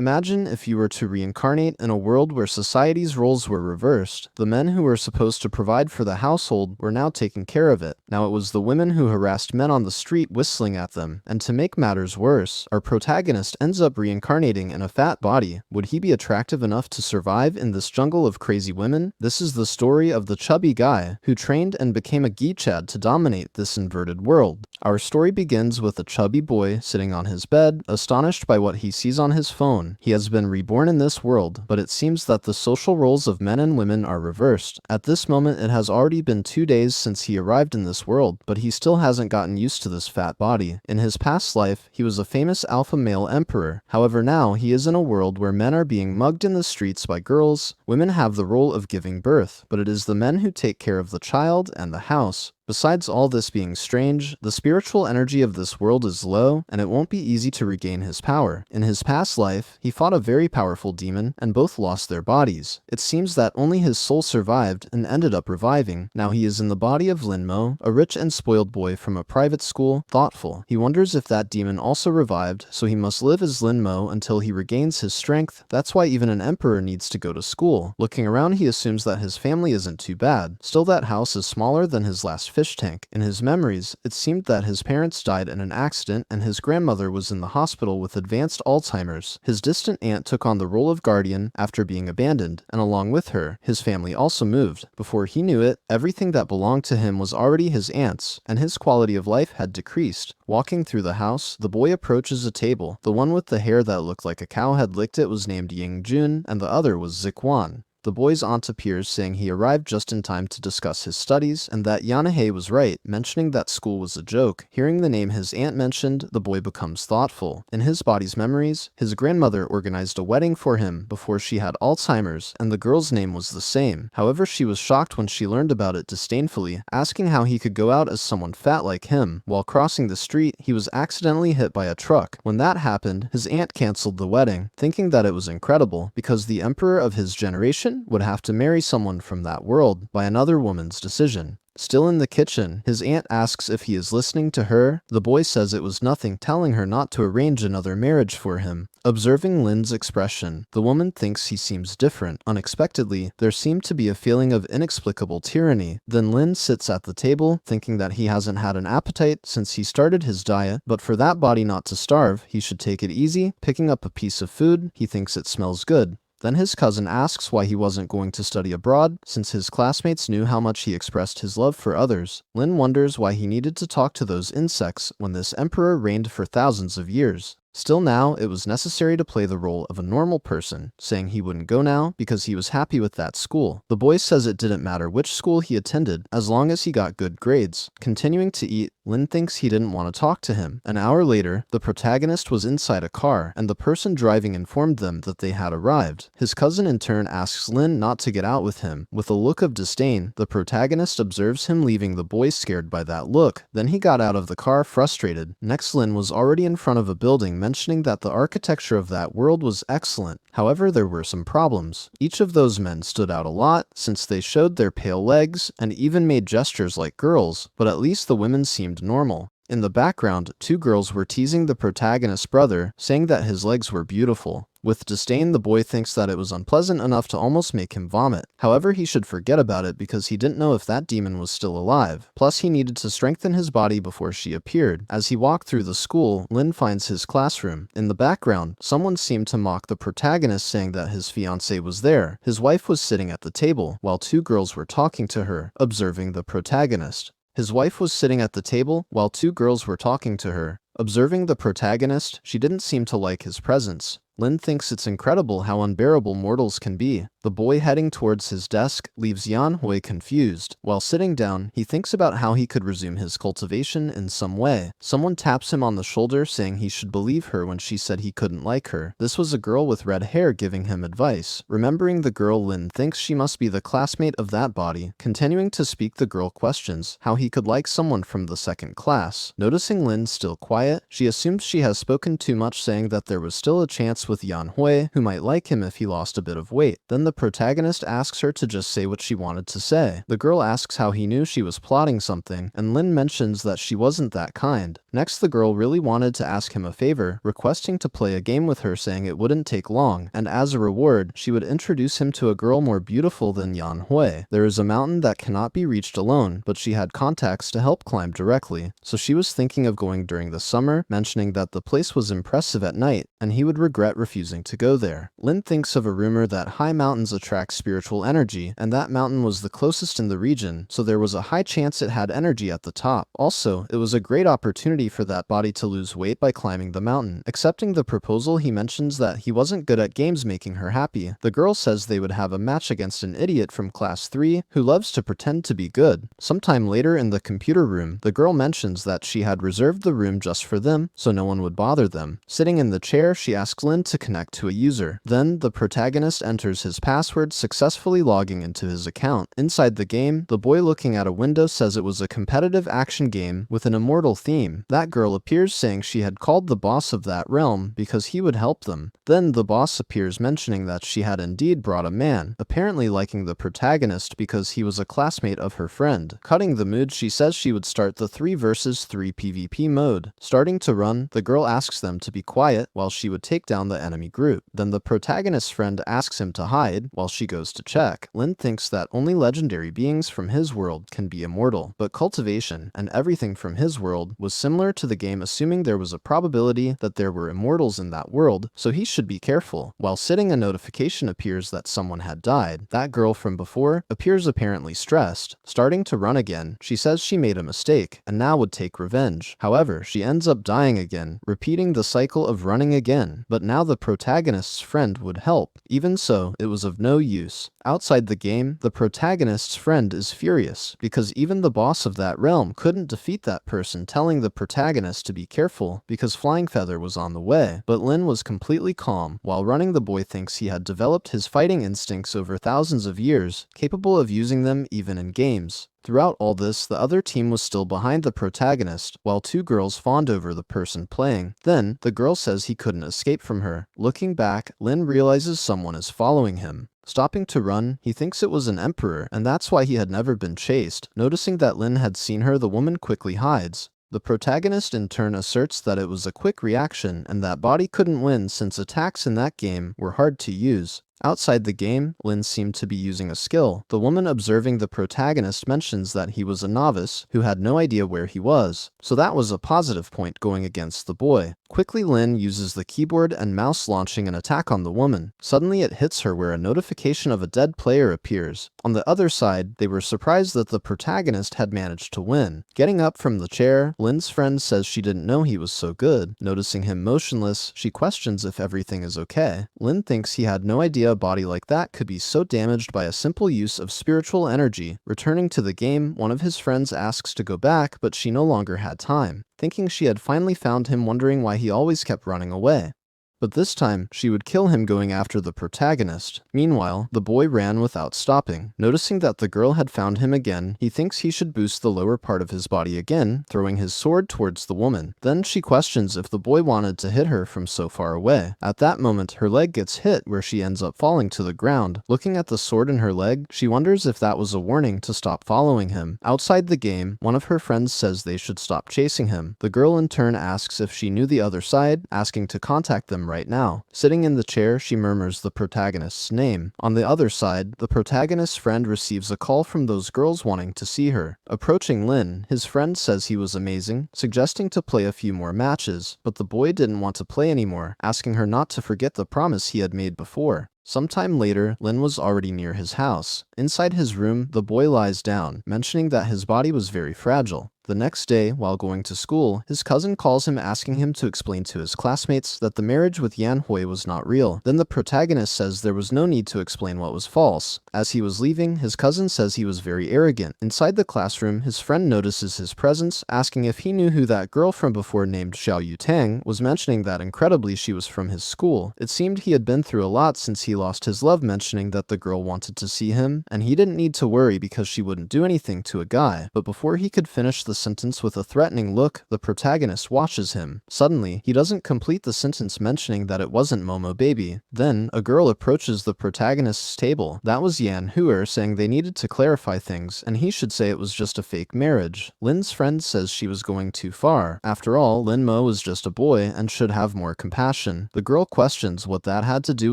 Imagine if you were to reincarnate in a world where society's roles were reversed. The men who were supposed to provide for the household were now taking care of it. Now it was the women who harassed men on the street whistling at them. And to make matters worse, our protagonist ends up reincarnating in a fat body. Would he be attractive enough to survive in this jungle of crazy women? This is the story of the chubby guy who trained and became a geechad to dominate this inverted world. Our story begins with a chubby boy sitting on his bed, astonished by what he sees on his phone. He has been reborn in this world, but it seems that the social roles of men and women are reversed. At this moment, it has already been 2 days since he arrived in this world, but he still hasn't gotten used to this fat body. In his past life, he was a famous alpha male emperor. However, now he is in a world where men are being mugged in the streets by girls. Women have the role of giving birth, but it is the men who take care of the child and the house. Besides all this being strange, the spiritual energy of this world is low, and it won't be easy to regain his power. In his past life, he fought a very powerful demon, and both lost their bodies. It seems that only his soul survived and ended up reviving. Now he is in the body of Lin Mo, a rich and spoiled boy from a private school, thoughtful. He wonders if that demon also revived, so he must live as Lin Mo until he regains his strength. That's why even an emperor needs to go to school. Looking around, he assumes that his family isn't too bad. Still, that house is smaller than his last fish tank. In his memories, it seemed that his parents died in an accident and his grandmother was in the hospital with advanced Alzheimer's. His distant aunt took on the role of guardian after being abandoned, and along with her, his family also moved. Before he knew it, everything that belonged to him was already his aunt's, and his quality of life had decreased. Walking through the house, the boy approaches a table. The one with the hair that looked like a cow had licked it was named Ying Jun, and the other was Zikwan. The boy's aunt appears, saying he arrived just in time to discuss his studies, and that Yanahe was right, mentioning that school was a joke. Hearing the name his aunt mentioned, the boy becomes thoughtful. In his body's memories, his grandmother organized a wedding for him before she had Alzheimer's, and the girl's name was the same. However, she was shocked when she learned about it disdainfully, asking how he could go out as someone fat like him. While crossing the street, he was accidentally hit by a truck. When that happened, his aunt canceled the wedding, thinking that it was incredible, because the emperor of his generation would have to marry someone from that world by another woman's decision. Still in the kitchen, his aunt asks if he is listening to her. The boy says it was nothing, telling her not to arrange another marriage for him. Observing Lin's expression, the woman thinks he seems different. Unexpectedly, there seemed to be a feeling of inexplicable tyranny. Then Lin sits at the table, thinking that he hasn't had an appetite since he started his diet, but for that body not to starve, he should take it easy. Picking up a piece of food, he thinks it smells good. Then his cousin asks why he wasn't going to study abroad, since his classmates knew how much he expressed his love for others. Lin wonders why he needed to talk to those insects when this emperor reigned for thousands of years. Still now, it was necessary to play the role of a normal person, saying he wouldn't go now because he was happy with that school. The boy says it didn't matter which school he attended, as long as he got good grades. Continuing to eat, Lin thinks he didn't want to talk to him. An hour later, the protagonist was inside a car, and the person driving informed them that they had arrived. His cousin in turn asks Lin not to get out with him. With a look of disdain, the protagonist observes him leaving, the boy scared by that look. Then he got out of the car frustrated. Next, Lin was already in front of a building, mentioning that the architecture of that world was excellent. However, there were some problems. Each of those men stood out a lot, since they showed their pale legs and even made gestures like girls, but at least the women seemed normal. In the background, 2 girls were teasing the protagonist's brother, saying that his legs were beautiful. With disdain, the boy thinks that it was unpleasant enough to almost make him vomit. However, he should forget about it because he didn't know if that demon was still alive. Plus, he needed to strengthen his body before she appeared. As he walked through the school, Lin finds his classroom. In the background, someone seemed to mock the protagonist, saying that his fiancée was there. His wife was sitting at the table, while 2 girls were talking to her, observing the protagonist. His wife was sitting at the table, while 2 girls were talking to her. Observing the protagonist, she didn't seem to like his presence. Lin thinks it's incredible how unbearable mortals can be. The boy heading towards his desk leaves Yan Hui confused. While sitting down, he thinks about how he could resume his cultivation in some way. Someone taps him on the shoulder, saying he should believe her when she said he couldn't like her. This was a girl with red hair giving him advice. Remembering the girl, Lin thinks she must be the classmate of that body. Continuing to speak, the girl questions how he could like someone from the 2nd class. Noticing Lin still quiet, she assumes she has spoken too much, saying that there was still a chance connects with Yanhui, who might like him if he lost a bit of weight. Then the protagonist asks her to just say what she wanted to say. The girl asks how he knew she was plotting something, and Lin mentions that she wasn't that kind. Next, the girl really wanted to ask him a favor, requesting to play a game with her, saying it wouldn't take long, and as a reward, she would introduce him to a girl more beautiful than Yanhui. There is a mountain that cannot be reached alone, but she had contacts to help climb directly, so she was thinking of going during the summer, mentioning that the place was impressive at night, and he would regret refusing to go there. Lin thinks of a rumor that high mountains attract spiritual energy, and that mountain was the closest in the region, so there was a high chance it had energy at the top. Also, it was a great opportunity for that body to lose weight by climbing the mountain. Accepting the proposal, he mentions that he wasn't good at games making her happy. The girl says they would have a match against an idiot from class 3 who loves to pretend to be good. Sometime later in the computer room, the girl mentions that she had reserved the room just for them, so no one would bother them. Sitting in the chair, she asks Lin to connect to a user. Then, the protagonist enters his password, successfully logging into his account. Inside the game, the boy looking at a window says it was a competitive action game with an immortal theme. That girl appears saying she had called the boss of that realm because he would help them. Then the boss appears mentioning that she had indeed brought a man, apparently liking the protagonist because he was a classmate of her friend. Cutting the mood, she says she would start the 3 versus 3 PvP mode. Starting to run, the girl asks them to be quiet while she would take down the enemy group. Then the protagonist's friend asks him to hide while she goes to check. Lin thinks that only legendary beings from his world can be immortal, but cultivation and everything from his world was similar to the game, assuming there was a probability that there were immortals in that world, so he should be careful. While sitting, a notification appears that someone had died. That girl from before appears apparently stressed. Starting to run again, she says she made a mistake and now would take revenge. However, she ends up dying again, repeating the cycle of running again, but now the protagonist's friend would help. Even so, it was of no use. Outside the game, the protagonist's friend is furious because even the boss of that realm couldn't defeat that person, telling the protagonist to be careful because Flying Feather was on the way. But Lin was completely calm. While running, the boy thinks he had developed his fighting instincts over thousands of years, capable of using them even in games. Throughout all this, the other team was still behind the protagonist, while 2 girls fawned over the person playing. Then, the girl says he couldn't escape from her. Looking back, Lin realizes someone is following him. Stopping to run, he thinks it was an emperor, and that's why he had never been chased. Noticing that Lin had seen her, the woman quickly hides. The protagonist in turn asserts that it was a quick reaction and that body couldn't win since attacks in that game were hard to use. Outside the game, Lin seemed to be using a skill. The woman observing the protagonist mentions that he was a novice who had no idea where he was, so that was a positive point going against the boy. Quickly, Lin uses the keyboard and mouse, launching an attack on the woman. Suddenly, it hits her where a notification of a dead player appears. On the other side, they were surprised that the protagonist had managed to win. Getting up from the chair, Lin's friend says she didn't know he was so good. Noticing him motionless, she questions if everything is okay. Lin thinks he had no idea a body like that could be so damaged by a simple use of spiritual energy. Returning to the game, one of his friends asks to go back, but she no longer had time. Thinking she had finally found him, wondering why he always kept running away. But this time, she would kill him going after the protagonist. Meanwhile, the boy ran without stopping. Noticing that the girl had found him again, he thinks he should boost the lower part of his body again, throwing his sword towards the woman. Then she questions if the boy wanted to hit her from so far away. At that moment, her leg gets hit where she ends up falling to the ground. Looking at the sword in her leg, she wonders if that was a warning to stop following him. Outside the game, one of her friends says they should stop chasing him. The girl in turn asks if she knew the other side, asking to contact them right now. Sitting in the chair, she murmurs the protagonist's name. On the other side, the protagonist's friend receives a call from those girls wanting to see her. Approaching Lin, his friend says he was amazing, suggesting to play a few more matches, but the boy didn't want to play anymore, asking her not to forget the promise he had made before. Sometime later, Lin was already near his house. Inside his room, the boy lies down, mentioning that his body was very fragile. The next day, while going to school, his cousin calls him, asking him to explain to his classmates that the marriage with Yanhui was not real. Then the protagonist says there was no need to explain what was false. As he was leaving, his cousin says he was very arrogant. Inside the classroom, his friend notices his presence, asking if he knew who that girl from before named Xiao Yutang was, mentioning that incredibly she was from his school. It seemed he had been through a lot since he lost his love, mentioning that the girl wanted to see him, and he didn't need to worry because she wouldn't do anything to a guy. But before he could finish the the sentence with a threatening look, the protagonist watches him. Suddenly, he doesn't complete the sentence mentioning that it wasn't Momo baby. Then, a girl approaches the protagonist's table. That was Yan Huer saying they needed to clarify things, and he should say it was just a fake marriage. Lin's friend says she was going too far. After all, Lin Mo is just a boy and should have more compassion. The girl questions what that had to do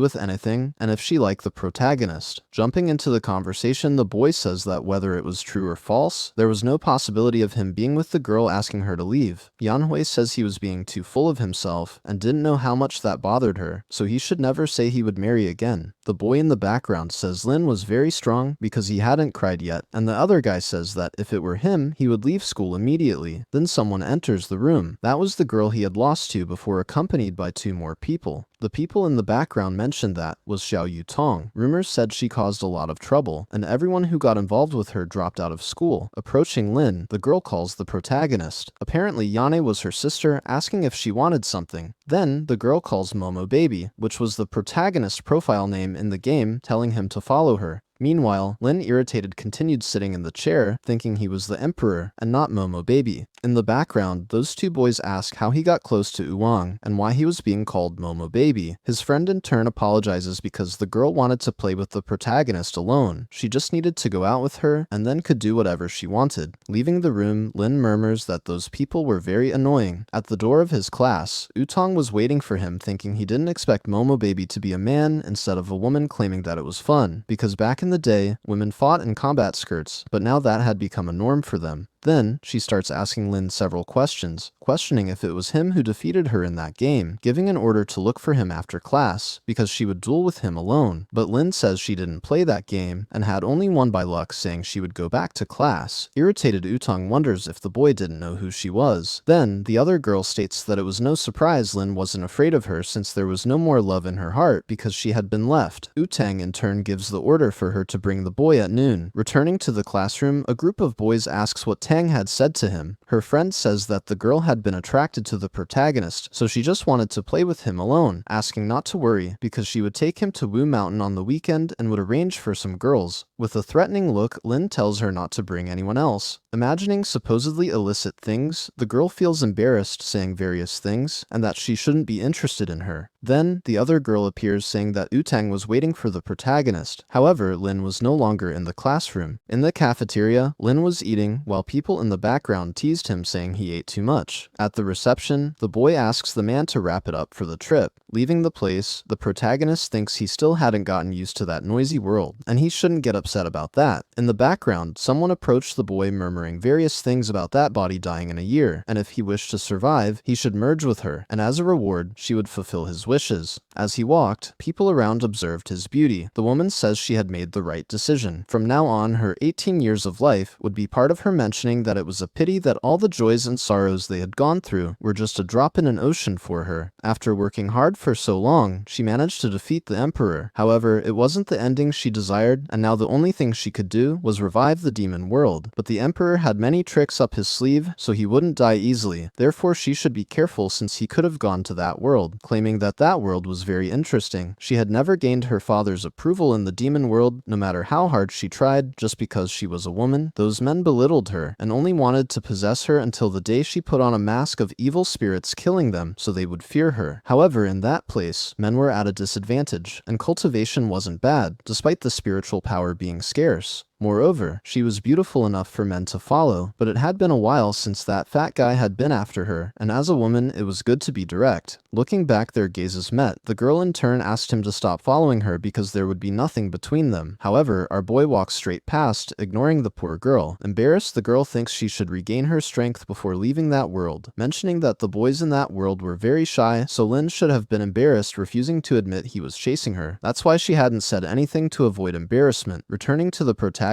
with anything, and if she liked the protagonist. Jumping into the conversation, the boy says that whether it was true or false, there was no possibility of him being with the girl asking her to leave. Yanhui says he was being too full of himself and didn't know how much that bothered her, so he should never say he would marry again. The boy in the background says Lin was very strong because he hadn't cried yet, and the other guy says that if it were him, he would leave school immediately. Then someone enters the room. That was the girl he had lost to before, accompanied by 2 more people. The people in the background mentioned that was Xiao Yutong. Rumors said she caused a lot of trouble, and everyone who got involved with her dropped out of school. Approaching Lin, the girl calls the protagonist. Apparently, Yane was her sister, asking if she wanted something. Then, the girl calls Momo Baby, which was the protagonist's profile name in the game, telling him to follow her. Meanwhile, Lin, irritated, continued sitting in the chair, thinking he was the emperor and not Momo Baby. In the background, those 2 boys ask how he got close to Uwang and why he was being called Momo Baby. His friend in turn apologizes because the girl wanted to play with the protagonist alone. She just needed to go out with her and then could do whatever she wanted. Leaving the room, Lin murmurs that those people were very annoying. At the door of his class, Utong was waiting for him, thinking he didn't expect Momo Baby to be a man instead of a woman, claiming that it was fun, because back in the day, women fought in combat skirts, but now that had become a norm for them. Then, she starts asking Lin several questions, questioning if it was him who defeated her in that game, giving an order to look for him after class, because she would duel with him alone. But Lin says she didn't play that game, and had only won by luck, saying she would go back to class. Irritated, Utong wonders if the boy didn't know who she was. Then, the other girl states that it was no surprise Lin wasn't afraid of her since there was no more love in her heart because she had been left. Utang in turn gives the order for her to bring the boy at noon. Returning to the classroom, a group of boys asks what Tang had said to him. Her friend says that the girl had been attracted to the protagonist, so she just wanted to play with him alone, asking not to worry because she would take him to Wu Mountain on the weekend and would arrange for some girls. With a threatening look, Lin tells her not to bring anyone else. Imagining supposedly illicit things, the girl feels embarrassed, saying various things, and that she shouldn't be interested in her. Then, the other girl appears saying that Utang was waiting for the protagonist. However, Lin was no longer in the classroom. In the cafeteria, Lin was eating, while people in the background teased him, saying he ate too much. At the reception, the boy asks the man to wrap it up for the trip. Leaving the place, the protagonist thinks he still hadn't gotten used to that noisy world, and he shouldn't get upset about that. In the background, someone approached the boy murmuring various things about that body dying in a year, and if he wished to survive, he should merge with her, and as a reward, she would fulfill his wishes. As he walked, people around observed his beauty. The woman says she had made the right decision. From now on, her 18 years of life would be part of her mentioning that it was a pity that all the joys and sorrows they had gone through were just a drop in an ocean for her. After working hard for so long, she managed to defeat the emperor. However, it wasn't the ending she desired, and now the only thing she could do was revive the demon world. But the emperor had many tricks up his sleeve, so he wouldn't die easily. Therefore, she should be careful since he could have gone to that world, claiming that that world was very interesting. She had never gained her father's approval in the demon world, no matter how hard she tried, just because she was a woman. Those men belittled her, and only wanted to possess her until the day she put on a mask of evil spirits, killing them so they would fear her. However, in that place, men were at a disadvantage, and cultivation wasn't bad, despite the spiritual power being scarce. Moreover, she was beautiful enough for men to follow, but it had been a while since that fat guy had been after her, and as a woman, it was good to be direct. Looking back, their gazes met. The girl in turn asked him to stop following her because there would be nothing between them. However, our boy walks straight past, ignoring the poor girl. Embarrassed, the girl thinks she should regain her strength before leaving that world, mentioning that the boys in that world were very shy, so Lin should have been embarrassed, refusing to admit he was chasing her. That's why she hadn't said anything to avoid embarrassment. Returning to the protagonist,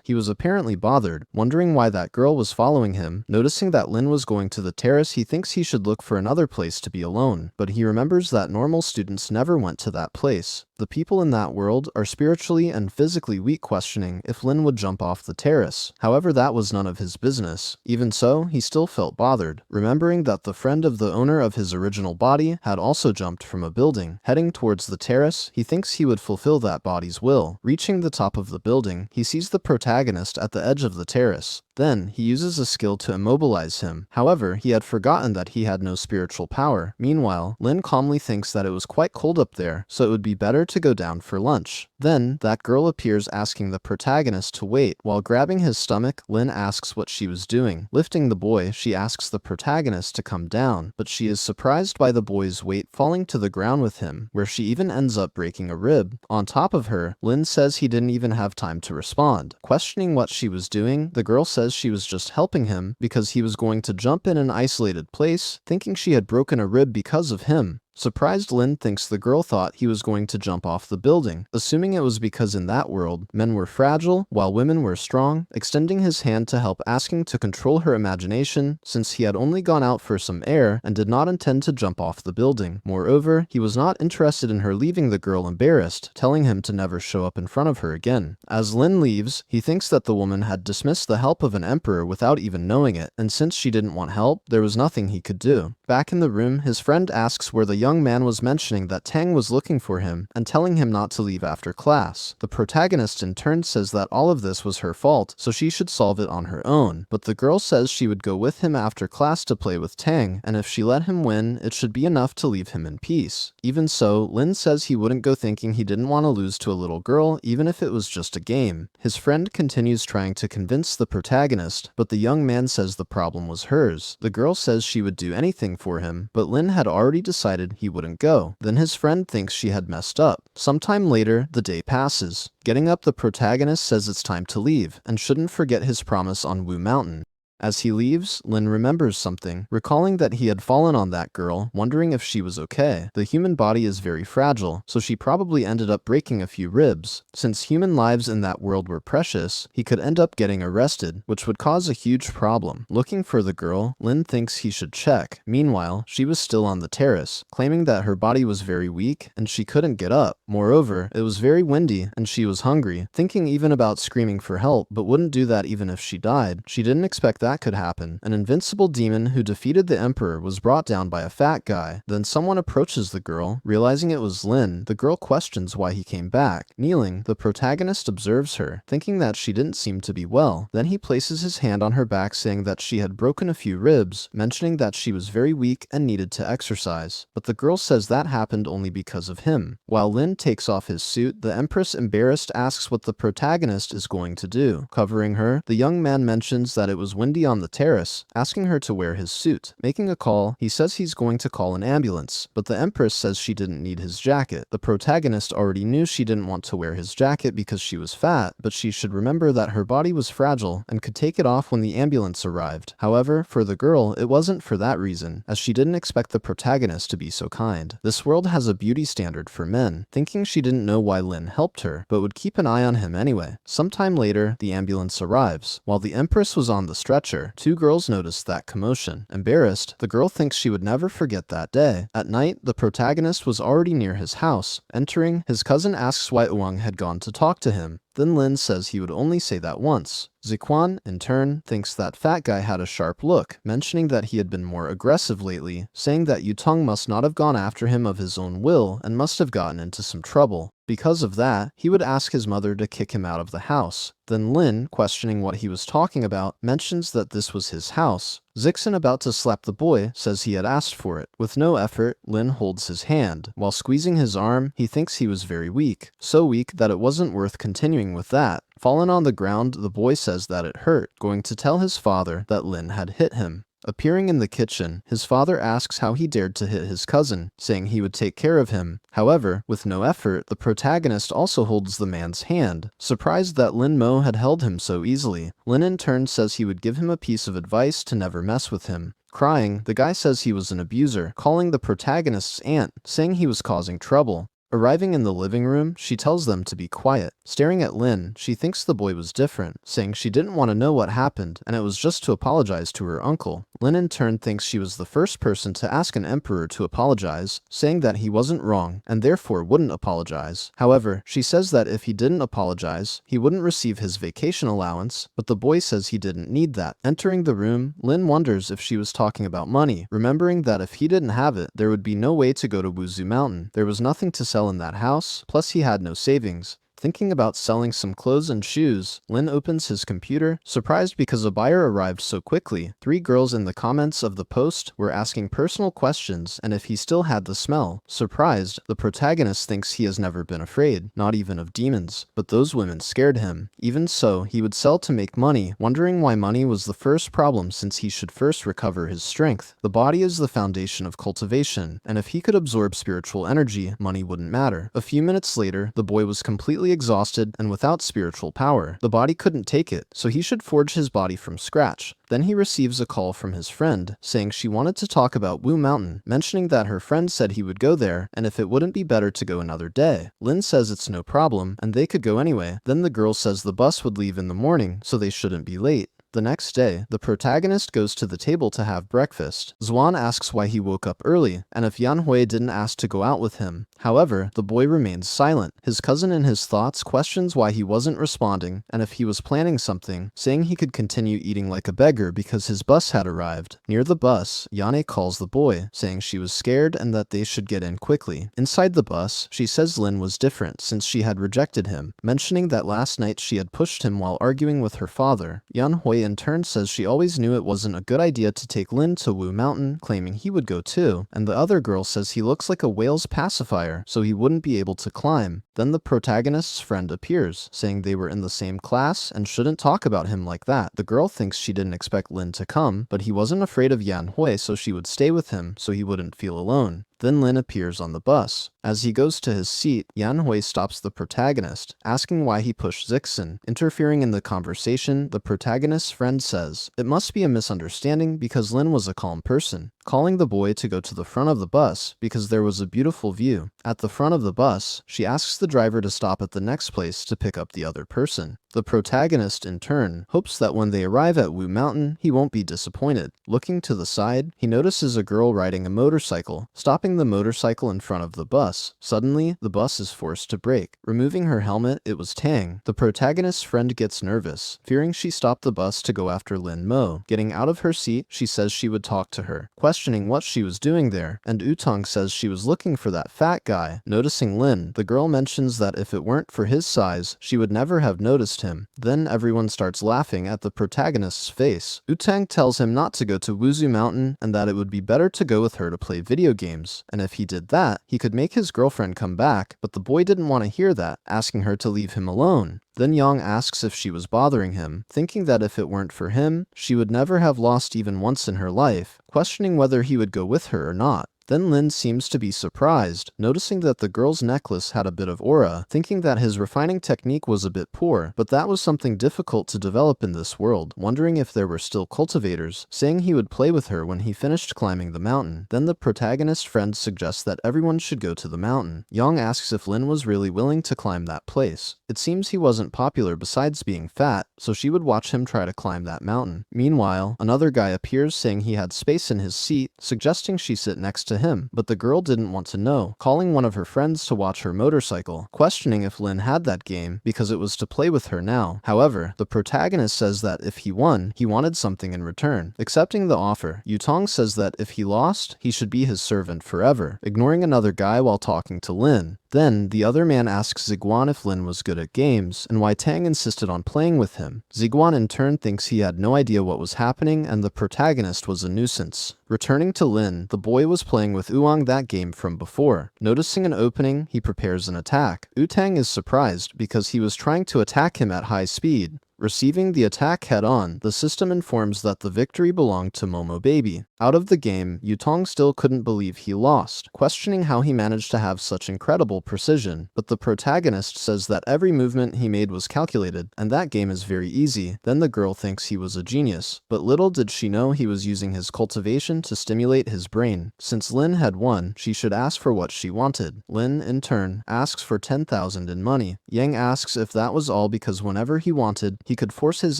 he was apparently bothered, wondering why that girl was following him. Noticing that Lin was going to the terrace, he thinks he should look for another place to be alone, but he remembers that normal students never went to that place. The people in that world are spiritually and physically weak, questioning if Lin would jump off the terrace. However, that was none of his business. Even so, he still felt bothered, remembering that the friend of the owner of his original body had also jumped from a building. Heading towards the terrace, he thinks he would fulfill that body's will. Reaching the top of the building, he sees the protagonist at the edge of the terrace. Then, he uses a skill to immobilize him. However, he had forgotten that he had no spiritual power. Meanwhile, Lin calmly thinks that it was quite cold up there, so it would be better to go down for lunch. Then, that girl appears asking the protagonist to wait. While grabbing his stomach, Lin asks what she was doing. Lifting the boy, she asks the protagonist to come down, but she is surprised by the boy's weight falling to the ground with him, where she even ends up breaking a rib. On top of her, Lin says he didn't even have time to respond. Questioning what she was doing, the girl says she was just helping him because he was going to jump in an isolated place, thinking she had broken a rib because of him. Surprised, Lin thinks the girl thought he was going to jump off the building, assuming it was because in that world, men were fragile while women were strong, extending his hand to help, asking to control her imagination since he had only gone out for some air and did not intend to jump off the building. Moreover, he was not interested in her leaving the girl embarrassed, telling him to never show up in front of her again. As Lin leaves, he thinks that the woman had dismissed the help of an emperor without even knowing it, and since she didn't want help, there was nothing he could do. Back in the room, his friend asks where the young man was, mentioning that Tang was looking for him and telling him not to leave after class. The protagonist in turn says that all of this was her fault, so she should solve it on her own, but the girl says she would go with him after class to play with Tang, and if she let him win, it should be enough to leave him in peace. Even so, Lin says he wouldn't go, thinking he didn't want to lose to a little girl, even if it was just a game. His friend continues trying to convince the protagonist, but the young man says the problem was hers. The girl says she would do anything for him, but Lin had already decided he wouldn't go. Then his friend thinks she had messed up. Sometime later, the day passes. Getting up, the protagonist says it's time to leave, and shouldn't forget his promise on Wu Mountain. As he leaves, Lin remembers something, recalling that he had fallen on that girl, wondering if she was okay. The human body is very fragile, so she probably ended up breaking a few ribs. Since human lives in that world were precious, he could end up getting arrested, which would cause a huge problem. Looking for the girl, Lin thinks he should check. Meanwhile, she was still on the terrace, claiming that her body was very weak and she couldn't get up. Moreover, it was very windy and she was hungry, thinking even about screaming for help, but wouldn't do that even if she died. She didn't expect that could happen. An invincible demon who defeated the emperor was brought down by a fat guy. Then someone approaches the girl. Realizing it was Lin, the girl questions why he came back. Kneeling, the protagonist observes her, thinking that she didn't seem to be well. Then he places his hand on her back, saying that she had broken a few ribs, mentioning that she was very weak and needed to exercise. But the girl says that happened only because of him. While Lin takes off his suit, the empress, embarrassed, asks what the protagonist is going to do. Covering her, the young man mentions that it was windy on the terrace, asking her to wear his suit. Making a call, he says he's going to call an ambulance, but the empress says she didn't need his jacket. The protagonist already knew she didn't want to wear his jacket because she was fat, but she should remember that her body was fragile and could take it off when the ambulance arrived. However, for the girl, it wasn't for that reason, as she didn't expect the protagonist to be so kind. This world has a beauty standard for men, thinking she didn't know why Lin helped her, but would keep an eye on him anyway. Sometime later, the ambulance arrives. While the empress was on the stretcher, two girls noticed that commotion. Embarrassed, the girl thinks she would never forget that day. At night, the protagonist was already near his house. Entering, his cousin asks why Uang had gone to talk to him. Then Lin says he would only say that once. Ziquan, in turn, thinks that fat guy had a sharp look, mentioning that he had been more aggressive lately, saying that Yutong must not have gone after him of his own will and must have gotten into some trouble. Because of that, he would ask his mother to kick him out of the house. Then Lin, questioning what he was talking about, mentions that this was his house. Zixin, about to slap the boy, says he had asked for it. With no effort, Lin holds his hand. While squeezing his arm, he thinks he was very weak. So weak that it wasn't worth continuing with that. Fallen on the ground, the boy says that it hurt, going to tell his father that Lin had hit him. Appearing in the kitchen, his father asks how he dared to hit his cousin, saying he would take care of him. However, with no effort, the protagonist also holds the man's hand. Surprised that Lin Mo had held him so easily, Lin in turn says he would give him a piece of advice to never mess with him. Crying, the guy says he was an abuser, calling the protagonist's aunt, saying he was causing trouble. Arriving in the living room, she tells them to be quiet. Staring at Lin, she thinks the boy was different, saying she didn't want to know what happened, and it was just to apologize to her uncle. Lin in turn thinks she was the first person to ask an emperor to apologize, saying that he wasn't wrong, and therefore wouldn't apologize. However, she says that if he didn't apologize, he wouldn't receive his vacation allowance, but the boy says he didn't need that. Entering the room, Lin wonders if she was talking about money, remembering that if he didn't have it, there would be no way to go to Wuzu Mountain. There was nothing to sell in that house, plus he had no savings. Thinking about selling some clothes and shoes, Lin opens his computer, surprised because a buyer arrived so quickly. 3 girls in the comments of the post were asking personal questions and if he still had the smell. Surprised, the protagonist thinks he has never been afraid, not even of demons, but those women scared him. Even so, he would sell to make money, wondering why money was the first problem since he should first recover his strength. The body is the foundation of cultivation, and if he could absorb spiritual energy, money wouldn't matter. A few minutes later, the boy was completely exhausted and without spiritual power. The body couldn't take it, so he should forge his body from scratch. Then he receives a call from his friend, saying she wanted to talk about Wu Mountain, mentioning that her friend said he would go there, and if it wouldn't be better to go another day. Lin says it's no problem, and they could go anyway. Then the girl says the bus would leave in the morning, so they shouldn't be late. The next day, the protagonist goes to the table to have breakfast. Xuan asks why he woke up early, and if Yan Hui didn't ask to go out with him. However, the boy remains silent. His cousin in his thoughts questions why he wasn't responding, and if he was planning something, saying he could continue eating like a beggar because his bus had arrived. Near the bus, Yane calls the boy, saying she was scared and that they should get in quickly. Inside the bus, she says Lin was different since she had rejected him, mentioning that last night she had pushed him while arguing with her father. Yan Hui in turn says she always knew it wasn't a good idea to take Lin to Wu Mountain, claiming he would go too, and the other girl says he looks like a whale's pacifier, so he wouldn't be able to climb. Then the protagonist's friend appears, saying they were in the same class and shouldn't talk about him like that. The girl thinks she didn't expect Lin to come, but he wasn't afraid of Yan Hui, so she would stay with him so he wouldn't feel alone. Then Lin appears on the bus. As he goes to his seat, Yan Hui stops the protagonist, asking why he pushed Zixin. Interfering in the conversation, the protagonist's friend says, it must be a misunderstanding because Lin was a calm person, calling the boy to go to the front of the bus because there was a beautiful view. At the front of the bus, she asks the driver to stop at the next place to pick up the other person. The protagonist, in turn, hopes that when they arrive at Wu Mountain, he won't be disappointed. Looking to the side, he notices a girl riding a motorcycle, stopping the motorcycle in front of the bus. Suddenly, the bus is forced to brake. Removing her helmet, it was Tang. The protagonist's friend gets nervous, fearing she stopped the bus to go after Lin Mo. Getting out of her seat, she says she would talk to her, questioning what she was doing there, and Utong says she was looking for that fat guy. Noticing Lin, the girl mentions that if it weren't for his size, she would never have noticed him. Then everyone starts laughing at the protagonist's face. Utang tells him not to go to Wuzu Mountain and that it would be better to go with her to play video games, and if he did that, he could make his girlfriend come back, but the boy didn't want to hear that, asking her to leave him alone. Then Yang asks if she was bothering him, thinking that if it weren't for him, she would never have lost even once in her life, questioning whether he would go with her or not. Then Lin seems to be surprised, noticing that the girl's necklace had a bit of aura, thinking that his refining technique was a bit poor, but that was something difficult to develop in this world, wondering if there were still cultivators, saying he would play with her when he finished climbing the mountain. Then the protagonist's friend suggests that everyone should go to the mountain. Yang asks if Lin was really willing to climb that place. It seems he wasn't popular besides being fat, so she would watch him try to climb that mountain. Meanwhile, another guy appears saying he had space in his seat, suggesting she sit next to him, but the girl didn't want to know, calling one of her friends to watch her motorcycle, questioning if Lin had that game because it was to play with her now. However, the protagonist says that if he won, he wanted something in return. Accepting the offer, Yutong says that if he lost, he should be his servant forever, ignoring another guy while talking to Lin. Then, the other man asks Ziguan if Lin was good at games, and why Tang insisted on playing with him. Ziguan in turn thinks he had no idea what was happening and the protagonist was a nuisance. Returning to Lin, the boy was playing with Uang that game from before. Noticing an opening, he prepares an attack. Utang is surprised because he was trying to attack him at high speed. Receiving the attack head-on, the system informs that the victory belonged to Momo Baby. Out of the game, Yutong still couldn't believe he lost, questioning how he managed to have such incredible precision, but the protagonist says that every movement he made was calculated, and that game is very easy. Then the girl thinks he was a genius, but little did she know he was using his cultivation to stimulate his brain. Since Lin had won, she should ask for what she wanted. Lin, in turn, asks for 10,000 in money. Yang asks if that was all because whenever he wanted, he could force his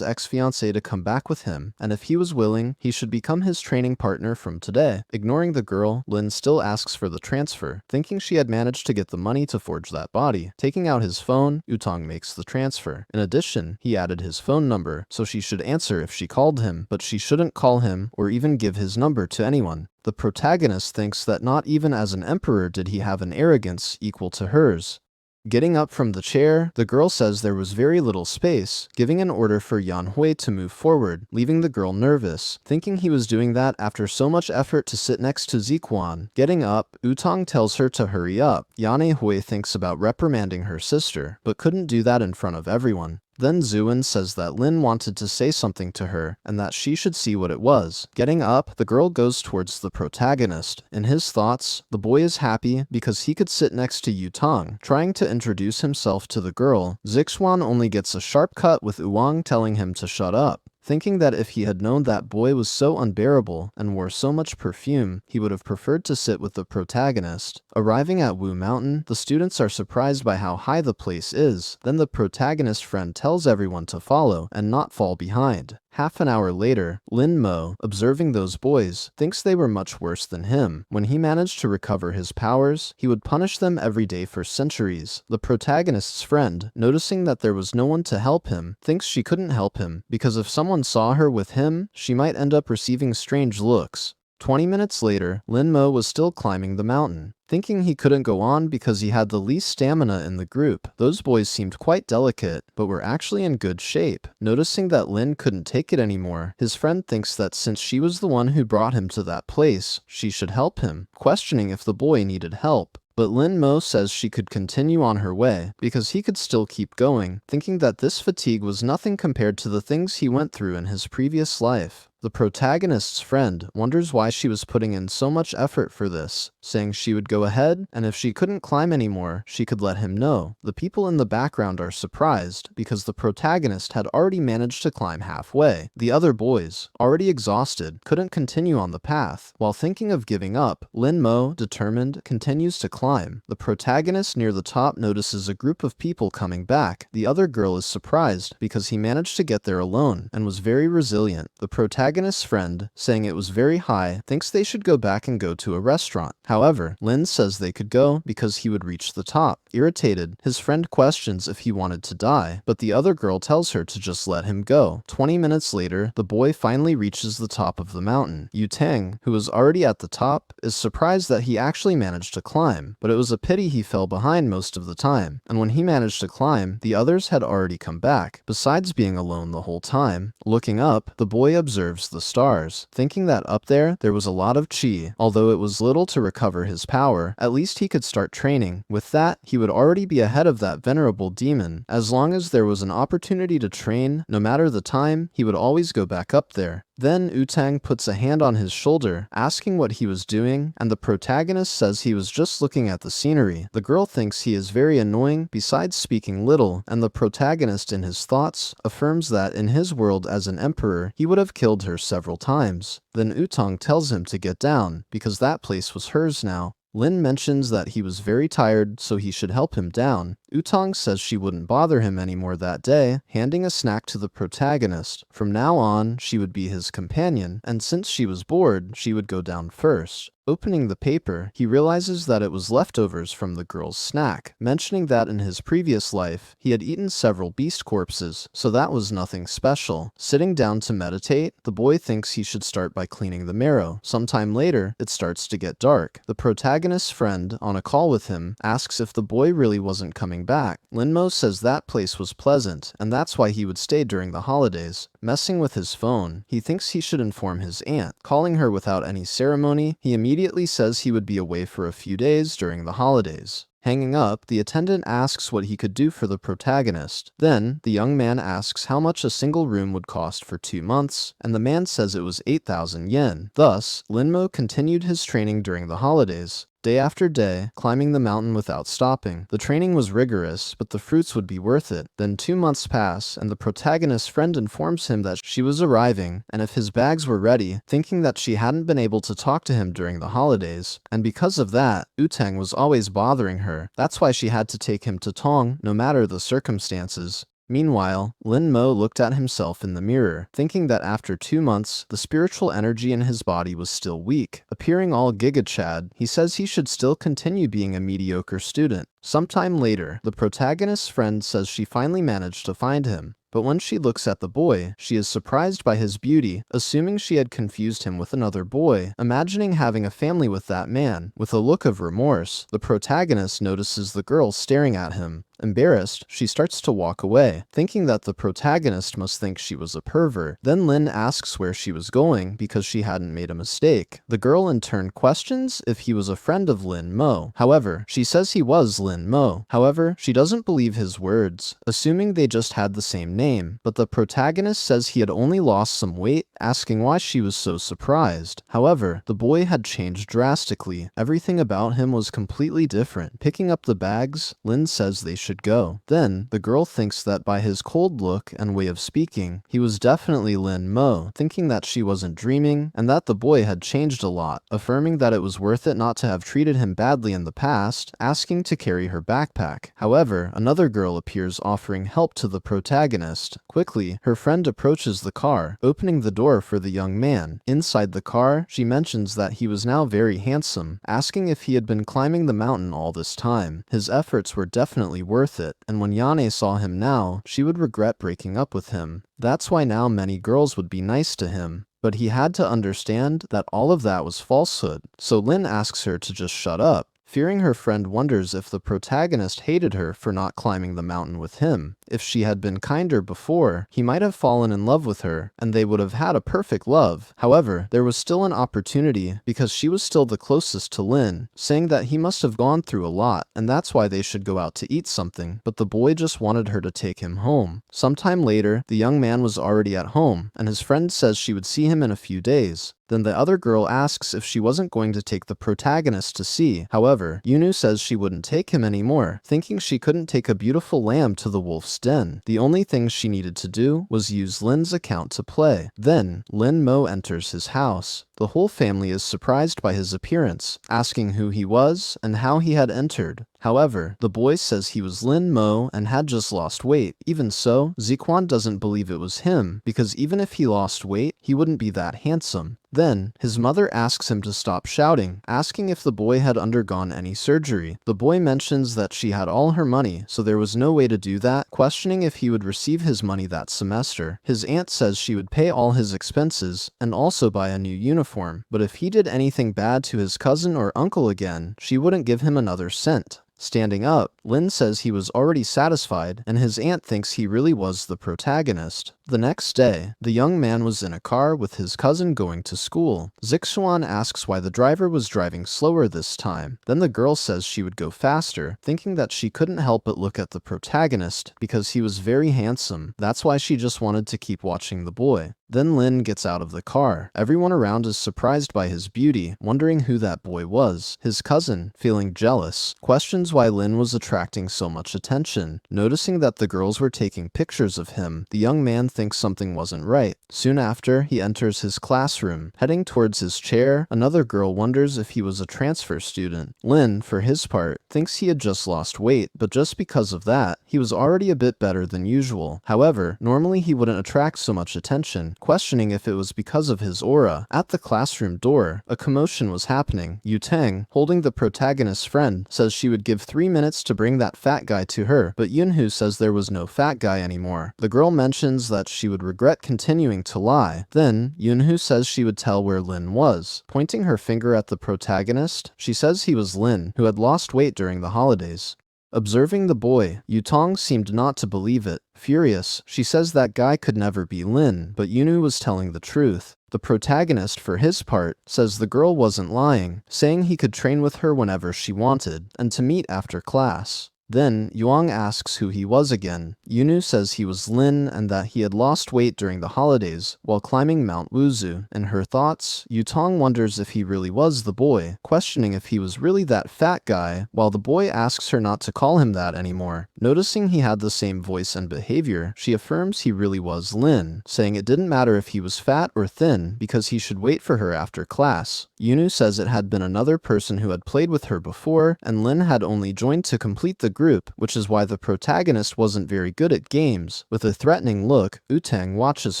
ex-fiancée to come back with him, and if he was willing, he should become his training partner from today. Ignoring the girl, Lin still asks for the transfer, thinking she had managed to get the money to forge that body. Taking out his phone, Utong makes the transfer. In addition, he added his phone number, so she should answer if she called him, but she shouldn't call him or even give his number to anyone. The protagonist thinks that not even as an emperor did he have an arrogance equal to hers. Getting up from the chair, the girl says there was very little space, giving an order for Yan Hui to move forward, leaving the girl nervous, thinking he was doing that after so much effort to sit next to Zikuan. Getting up, Utang tells her to hurry up. Yan Hui thinks about reprimanding her sister, but couldn't do that in front of everyone. Then Zuin says that Lin wanted to say something to her, and that she should see what it was. Getting up, the girl goes towards the protagonist. In his thoughts, the boy is happy because he could sit next to Yutang. Trying to introduce himself to the girl, Zixuan only gets a sharp cut with Uwang telling him to shut up. Thinking that if he had known that boy was so unbearable and wore so much perfume, he would have preferred to sit with the protagonist. Arriving at Wu Mountain, the students are surprised by how high the place is. Then the protagonist friend tells everyone to follow and not fall behind. Half an hour later, Lin Mo, observing those boys, thinks they were much worse than him. When he managed to recover his powers, he would punish them every day for centuries. The protagonist's friend, noticing that there was no one to help him, thinks she couldn't help him because if someone saw her with him, she might end up receiving strange looks. 20 minutes later, Lin Mo was still climbing the mountain. Thinking he couldn't go on because he had the least stamina in the group, those boys seemed quite delicate, but were actually in good shape. Noticing that Lin couldn't take it anymore, his friend thinks that since she was the one who brought him to that place, she should help him, questioning if the boy needed help. But Lin Mo says she could continue on her way, because he could still keep going, thinking that this fatigue was nothing compared to the things he went through in his previous life. The protagonist's friend wonders why she was putting in so much effort for this, saying she would go ahead, and if she couldn't climb anymore, she could let him know. The people in the background are surprised, because the protagonist had already managed to climb halfway. The other boys, already exhausted, couldn't continue on the path. While thinking of giving up, Lin Mo, determined, continues to climb. The protagonist near the top notices a group of people coming back. The other girl is surprised, because he managed to get there alone, and was very resilient. The protagonist's friend, saying it was very high, thinks they should go back and go to a restaurant. However, Lin says they could go because he would reach the top. Irritated, his friend questions if he wanted to die, but the other girl tells her to just let him go. 20 minutes later, the boy finally reaches the top of the mountain. Yu Tang, who was already at the top, is surprised that he actually managed to climb, but it was a pity he fell behind most of the time, and when he managed to climb, the others had already come back. Besides being alone the whole time, looking up, the boy observes the stars, thinking that up there was a lot of chi. Although it was little to recover his power, at least he could start training. With that, he would already be ahead of that venerable demon. As long as there was an opportunity to train, no matter the time, he would always go back up there. Then Utang puts a hand on his shoulder, asking what he was doing, and the protagonist says he was just looking at the scenery. The girl thinks he is very annoying, besides speaking little, and the protagonist in his thoughts affirms that in his world as an emperor, he would have killed her several times. Then Utang tells him to get down, because that place was hers now. Lin mentions that he was very tired, so he should help him down. Utang says she wouldn't bother him anymore that day, handing a snack to the protagonist. From now on, she would be his companion, and since she was bored, she would go down first. Opening the paper, he realizes that it was leftovers from the girl's snack, mentioning that in his previous life, he had eaten several beast corpses, so that was nothing special. Sitting down to meditate, the boy thinks he should start by cleaning the marrow. Sometime later, it starts to get dark. The protagonist's friend, on a call with him, asks if the boy really wasn't coming back. Lin Mo says that place was pleasant, and that's why he would stay during the holidays. Messing with his phone, he thinks he should inform his aunt. Calling her without any ceremony, he immediately says he would be away for a few days during the holidays. Hanging up, the attendant asks what he could do for the protagonist. Then, the young man asks how much a single room would cost for 2 months, and the man says it was 8,000 yen. Thus, Lin Mo continued his training during the holidays. Day after day, climbing the mountain without stopping. The training was rigorous, but the fruits would be worth it. Then 2 months pass, and the protagonist's friend informs him that she was arriving, and if his bags were ready, thinking that she hadn't been able to talk to him during the holidays. And because of that, Utang was always bothering her. That's why she had to take him to Tong, no matter the circumstances. Meanwhile, Lin Mo looked at himself in the mirror, thinking that after 2 months, the spiritual energy in his body was still weak. Appearing all giga-chad, he says he should still continue being a mediocre student. Sometime later, the protagonist's friend says she finally managed to find him. but when she looks at the boy, she is surprised by his beauty, assuming she had confused him with another boy, imagining having a family with that man. With a look of remorse, the protagonist notices the girl staring at him. Embarrassed, she starts to walk away, thinking that the protagonist must think she was a pervert. Then Lin asks where she was going because she hadn't made a mistake. The girl in turn questions if he was a friend of Lin Mo. However, she says he was Lin Mo. However, she doesn't believe his words, assuming they just had the same name. But the protagonist says he had only lost some weight, asking why she was so surprised. However, the boy had changed drastically. Everything about him was completely different. Picking up the bags, Lin says they should go. Then, the girl thinks that by his cold look and way of speaking, he was definitely Lin Mo, thinking that she wasn't dreaming, and that the boy had changed a lot, affirming that it was worth it not to have treated him badly in the past, asking to carry her backpack. However, another girl appears offering help to the protagonist. Quickly, her friend approaches the car, opening the door for the young man. Inside the car, she mentions that he was now very handsome, asking if he had been climbing the mountain all this time. His efforts were definitely worth it, and when Yane saw him now, she would regret breaking up with him. That's why now many girls would be nice to him. But he had to understand that all of that was falsehood, so Lin asks her to just shut up. Fearing her friend wonders if the protagonist hated her for not climbing the mountain with him. If she had been kinder before, he might have fallen in love with her, and they would have had a perfect love. However, there was still an opportunity because she was still the closest to Lin, saying that he must have gone through a lot, and that's why they should go out to eat something, but the boy just wanted her to take him home. Sometime later, the young man was already at home, and his friend says she would see him in a few days. Then the other girl asks if she wasn't going to take the protagonist to see. However, Yunu says she wouldn't take him anymore, thinking she couldn't take a beautiful lamb to the wolf's den. The only thing she needed to do was use Lin's account to play. Then, Lin Mo enters his house. The whole family is surprised by his appearance, asking who he was and how he had entered. However, the boy says he was Lin Mo and had just lost weight. Even so, Ziquan doesn't believe it was him, because even if he lost weight, he wouldn't be that handsome. Then, his mother asks him to stop shouting, asking if the boy had undergone any surgery. The boy mentions that she had all her money, so there was no way to do that, questioning if he would receive his money that semester. His aunt says she would pay all his expenses, and also buy a new uniform, but if he did anything bad to his cousin or uncle again, she wouldn't give him another cent. Standing up, Lin says he was already satisfied, and his aunt thinks he really was the protagonist. The next day, the young man was in a car with his cousin going to school. Zixuan asks why the driver was driving slower this time. Then the girl says she would go faster, thinking that she couldn't help but look at the protagonist because he was very handsome. That's why she just wanted to keep watching the boy. Then Lin gets out of the car. Everyone around is surprised by his beauty, wondering who that boy was. His cousin, feeling jealous, questions why Lin was attracting so much attention. Noticing that the girls were taking pictures of him, the young man thinks something wasn't right. Soon after, he enters his classroom. Heading towards his chair, another girl wonders if he was a transfer student. Lin, for his part, thinks he had just lost weight, but just because of that, he was already a bit better than usual. However, normally he wouldn't attract so much attention, questioning if it was because of his aura. At the classroom door, a commotion was happening. Yu Teng, holding the protagonist's friend, says she would give 3 minutes to bring that fat guy to her, but Yunhu says there was no fat guy anymore. The girl mentions that she would regret continuing to lie. Then, Yunhu says she would tell where Lin was. Pointing her finger at the protagonist, she says he was Lin, who had lost weight during the holidays. Observing the boy, Yutong seemed not to believe it. Furious, she says that guy could never be Lin, but Yunu was telling the truth. The protagonist, for his part, says the girl wasn't lying, saying he could train with her whenever she wanted, and to meet after class. Then, Yuang asks who he was again. Yunu says he was Lin and that he had lost weight during the holidays while climbing Mount Wuzu. In her thoughts, Yutong wonders if he really was the boy, questioning if he was really that fat guy, while the boy asks her not to call him that anymore. Noticing he had the same voice and behavior, she affirms he really was Lin, saying it didn't matter if he was fat or thin because he should wait for her after class. Yunu says it had been another person who had played with her before, and Lin had only joined to complete the group, which is why the protagonist wasn't very good at games. With a threatening look, Utang watches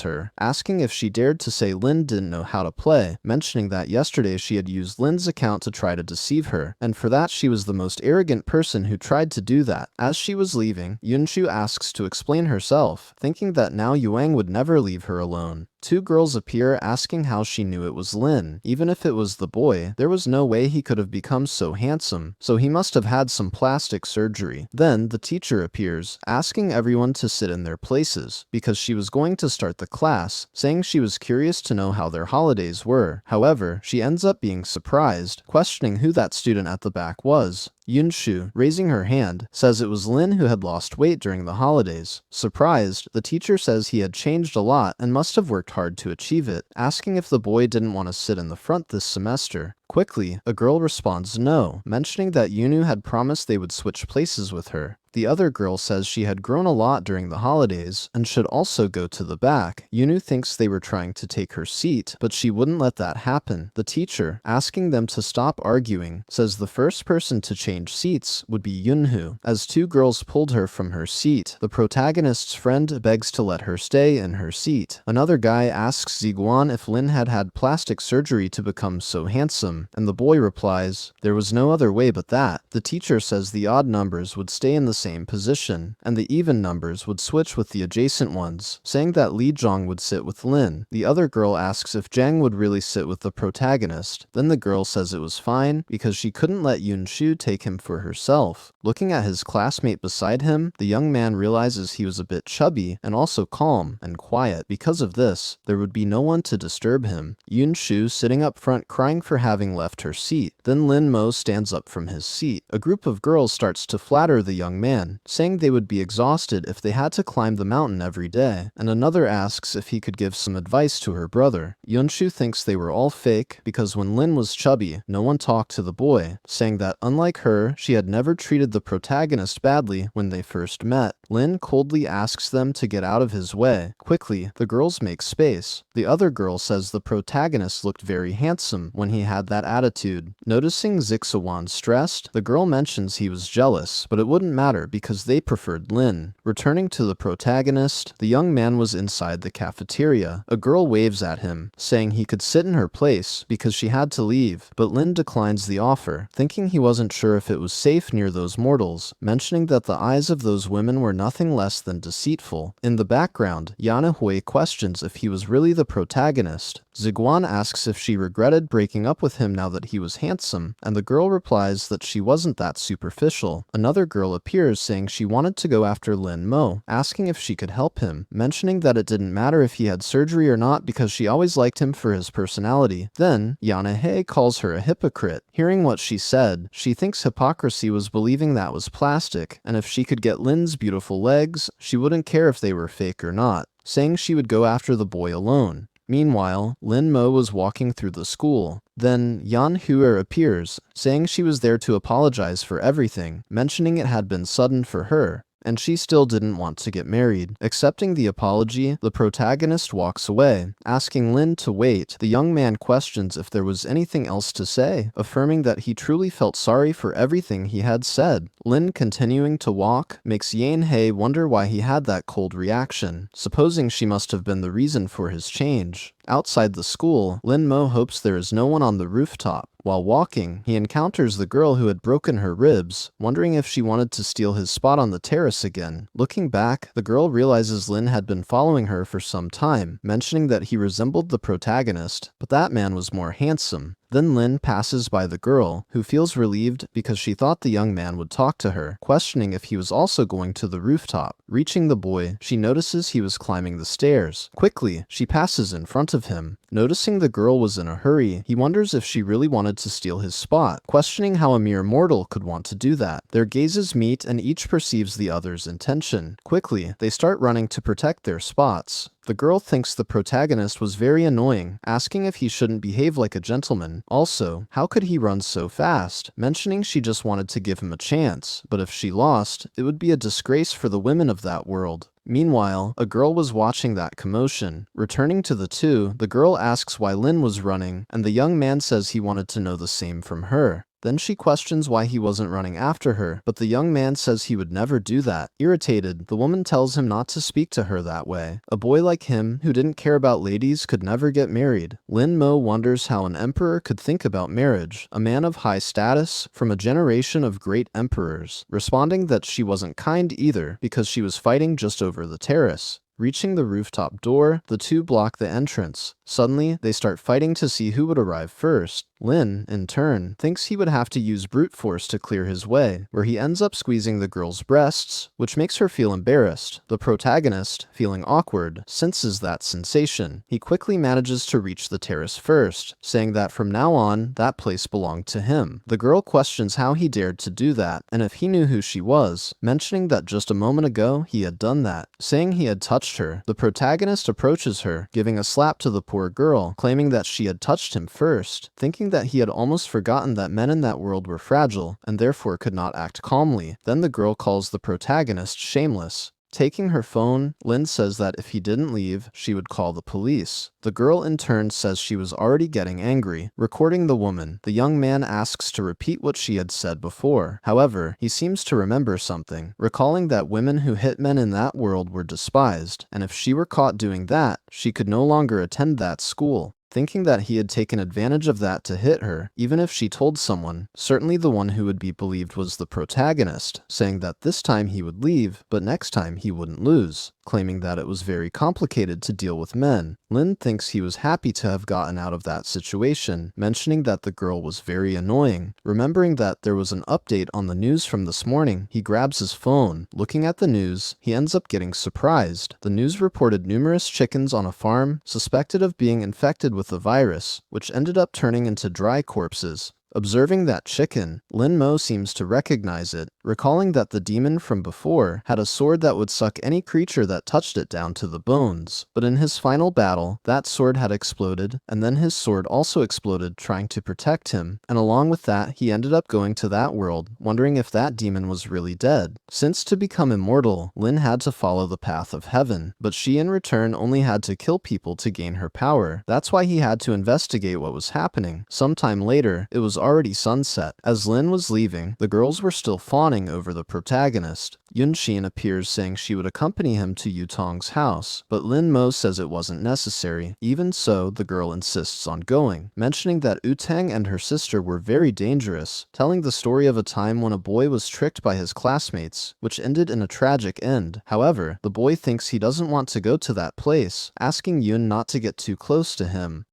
her, asking if she dared to say Lin didn't know how to play, mentioning that yesterday she had used Lin's account to try to deceive her, and for that she was the most arrogant person who tried to do that. As she was leaving, Yunshu asks to explain herself, thinking that now Yuang would never leave her alone. Two girls appear asking how she knew it was Lin. Even if it was the boy, there was no way he could have become so handsome, so he must have had some plastic surgery. Then the teacher appears, asking everyone to sit in their places, because she was going to start the class, saying she was curious to know how their holidays were. However, she ends up being surprised, questioning who that student at the back was. Yunshu, raising her hand, says it was Lin who had lost weight during the holidays. Surprised, the teacher says he had changed a lot and must have worked hard to achieve it, asking if the boy didn't want to sit in the front this semester. Quickly, a girl responds no, mentioning that Yunu had promised they would switch places with her. The other girl says she had grown a lot during the holidays and should also go to the back. Yunu thinks they were trying to take her seat, but she wouldn't let that happen. The teacher, asking them to stop arguing, says the first person to change seats would be Yunhu. As two girls pulled her from her seat, the protagonist's friend begs to let her stay in her seat. Another guy asks Ziguan if Lin had had plastic surgery to become so handsome, and the boy replies, there was no other way but that. The teacher says the odd numbers would stay in the same position, and the even numbers would switch with the adjacent ones, saying that Li Zhong would sit with Lin. The other girl asks if Zhang would really sit with the protagonist. Then the girl says it was fine, because she couldn't let Yunshu take him for herself. Looking at his classmate beside him, the young man realizes he was a bit chubby and also calm and quiet. Because of this, there would be no one to disturb him. Yunshu sitting up front crying for having left her seat. Then Lin Mo stands up from his seat. A group of girls starts to flatter the young man, saying they would be exhausted if they had to climb the mountain every day, and another asks if he could give some advice to her brother. Yunshu thinks they were all fake because when Lin was chubby, no one talked to the boy, saying that unlike her, she had never treated the protagonist badly when they first met. Lin coldly asks them to get out of his way. Quickly, the girls make space. The other girl says the protagonist looked very handsome when he had that attitude. Noticing Zixawan stressed, the girl mentions he was jealous, but it wouldn't matter because they preferred Lin. Returning to the protagonist, the young man was inside the cafeteria. A girl waves at him, saying he could sit in her place because she had to leave, but Lin declines the offer, thinking he wasn't sure if it was safe near those mortals, mentioning that the eyes of those women were nothing less than deceitful. In the background, Yana Hui questions if he was really the protagonist. Ziguan asks if she regretted breaking up with him now that he was handsome, and the girl replies that she wasn't that superficial. Another girl appears saying she wanted to go after Lin Mo, asking if she could help him, mentioning that it didn't matter if he had surgery or not because she always liked him for his personality. Then, Yana He calls her a hypocrite. Hearing what she said, she thinks hypocrisy was believing that was plastic, and if she could get Lin's beautiful legs, she wouldn't care if they were fake or not, saying she would go after the boy alone. Meanwhile, Lin Mo was walking through the school. Then, Yan Huer appears, saying she was there to apologize for everything, mentioning it had been sudden for her, and she still didn't want to get married. Accepting the apology, the protagonist walks away, asking Lin to wait. The young man questions if there was anything else to say, affirming that he truly felt sorry for everything he had said. Lin, continuing to walk, makes Yan He wonder why he had that cold reaction, supposing she must have been the reason for his change. Outside the school, Lin Mo hopes there is no one on the rooftop. While walking, he encounters the girl who had broken her ribs, wondering if she wanted to steal his spot on the terrace again. Looking back, the girl realizes Lin had been following her for some time, mentioning that he resembled the protagonist, but that man was more handsome. Then Lin passes by the girl, who feels relieved because she thought the young man would talk to her, questioning if he was also going to the rooftop. Reaching the boy, she notices he was climbing the stairs. Quickly, she passes in front of him. Noticing the girl was in a hurry, he wonders if she really wanted to steal his spot, questioning how a mere mortal could want to do that. Their gazes meet and each perceives the other's intention. Quickly, they start running to protect their spots. The girl thinks the protagonist was very annoying, asking if he shouldn't behave like a gentleman. Also, how could he run so fast? Mentioning she just wanted to give him a chance, but if she lost, it would be a disgrace for the women of that world. Meanwhile, a girl was watching that commotion. Returning to the two, the girl asks why Lin was running, and the young man says he wanted to know the same from her. Then she questions why he wasn't running after her, but the young man says he would never do that. Irritated, the woman tells him not to speak to her that way. A boy like him, who didn't care about ladies, could never get married. Lin Mo wonders how an emperor could think about marriage, a man of high status, from a generation of great emperors, responding that she wasn't kind either because she was fighting just over the terrace. Reaching the rooftop door, the two block the entrance. Suddenly, they start fighting to see who would arrive first. Lin, in turn, thinks he would have to use brute force to clear his way, where he ends up squeezing the girl's breasts, which makes her feel embarrassed. The protagonist, feeling awkward, senses that sensation. He quickly manages to reach the terrace first, saying that from now on, that place belonged to him. The girl questions how he dared to do that, and if he knew who she was, mentioning that just a moment ago he had done that. Saying he had touched her, the protagonist approaches her, giving a slap to the poor girl, claiming that she had touched him first, thinking that he had almost forgotten that men in that world were fragile, and therefore could not act calmly. Then the girl calls the protagonist shameless. Taking her phone, Lin says that if he didn't leave, she would call the police. The girl in turn says she was already getting angry. Recording the woman, the young man asks to repeat what she had said before. However, he seems to remember something, recalling that women who hit men in that world were despised, and if she were caught doing that, she could no longer attend that school. Thinking that he had taken advantage of that to hit her, even if she told someone, certainly the one who would be believed was the protagonist, saying that this time he would leave, but next time he wouldn't lose, claiming that it was very complicated to deal with men. Lin thinks he was happy to have gotten out of that situation, mentioning that the girl was very annoying. Remembering that there was an update on the news from this morning, he grabs his phone. Looking at the news, he ends up getting surprised. The news reported numerous chickens on a farm suspected of being infected with the virus, which ended up turning into dry corpses. Observing that chicken, Lin Mo seems to recognize it, recalling that the demon from before had a sword that would suck any creature that touched it down to the bones. But in his final battle, that sword had exploded, and then his sword also exploded trying to protect him, and along with that, he ended up going to that world, wondering if that demon was really dead. Since to become immortal, Lin had to follow the path of heaven, but she in return only had to kill people to gain her power. That's why he had to investigate what was happening. Sometime later, it was already sunset. As Lin was leaving, the girls were still fawning over the protagonist. Yunshin appears saying she would accompany him to Yutong's house, but Lin Mo says it wasn't necessary. Even so, the girl insists on going, mentioning that Utang and her sister were very dangerous, telling the story of a time when a boy was tricked by his classmates, which ended in a tragic end. However, the boy thinks he doesn't want to go to that place, asking Yun not to get too close to him.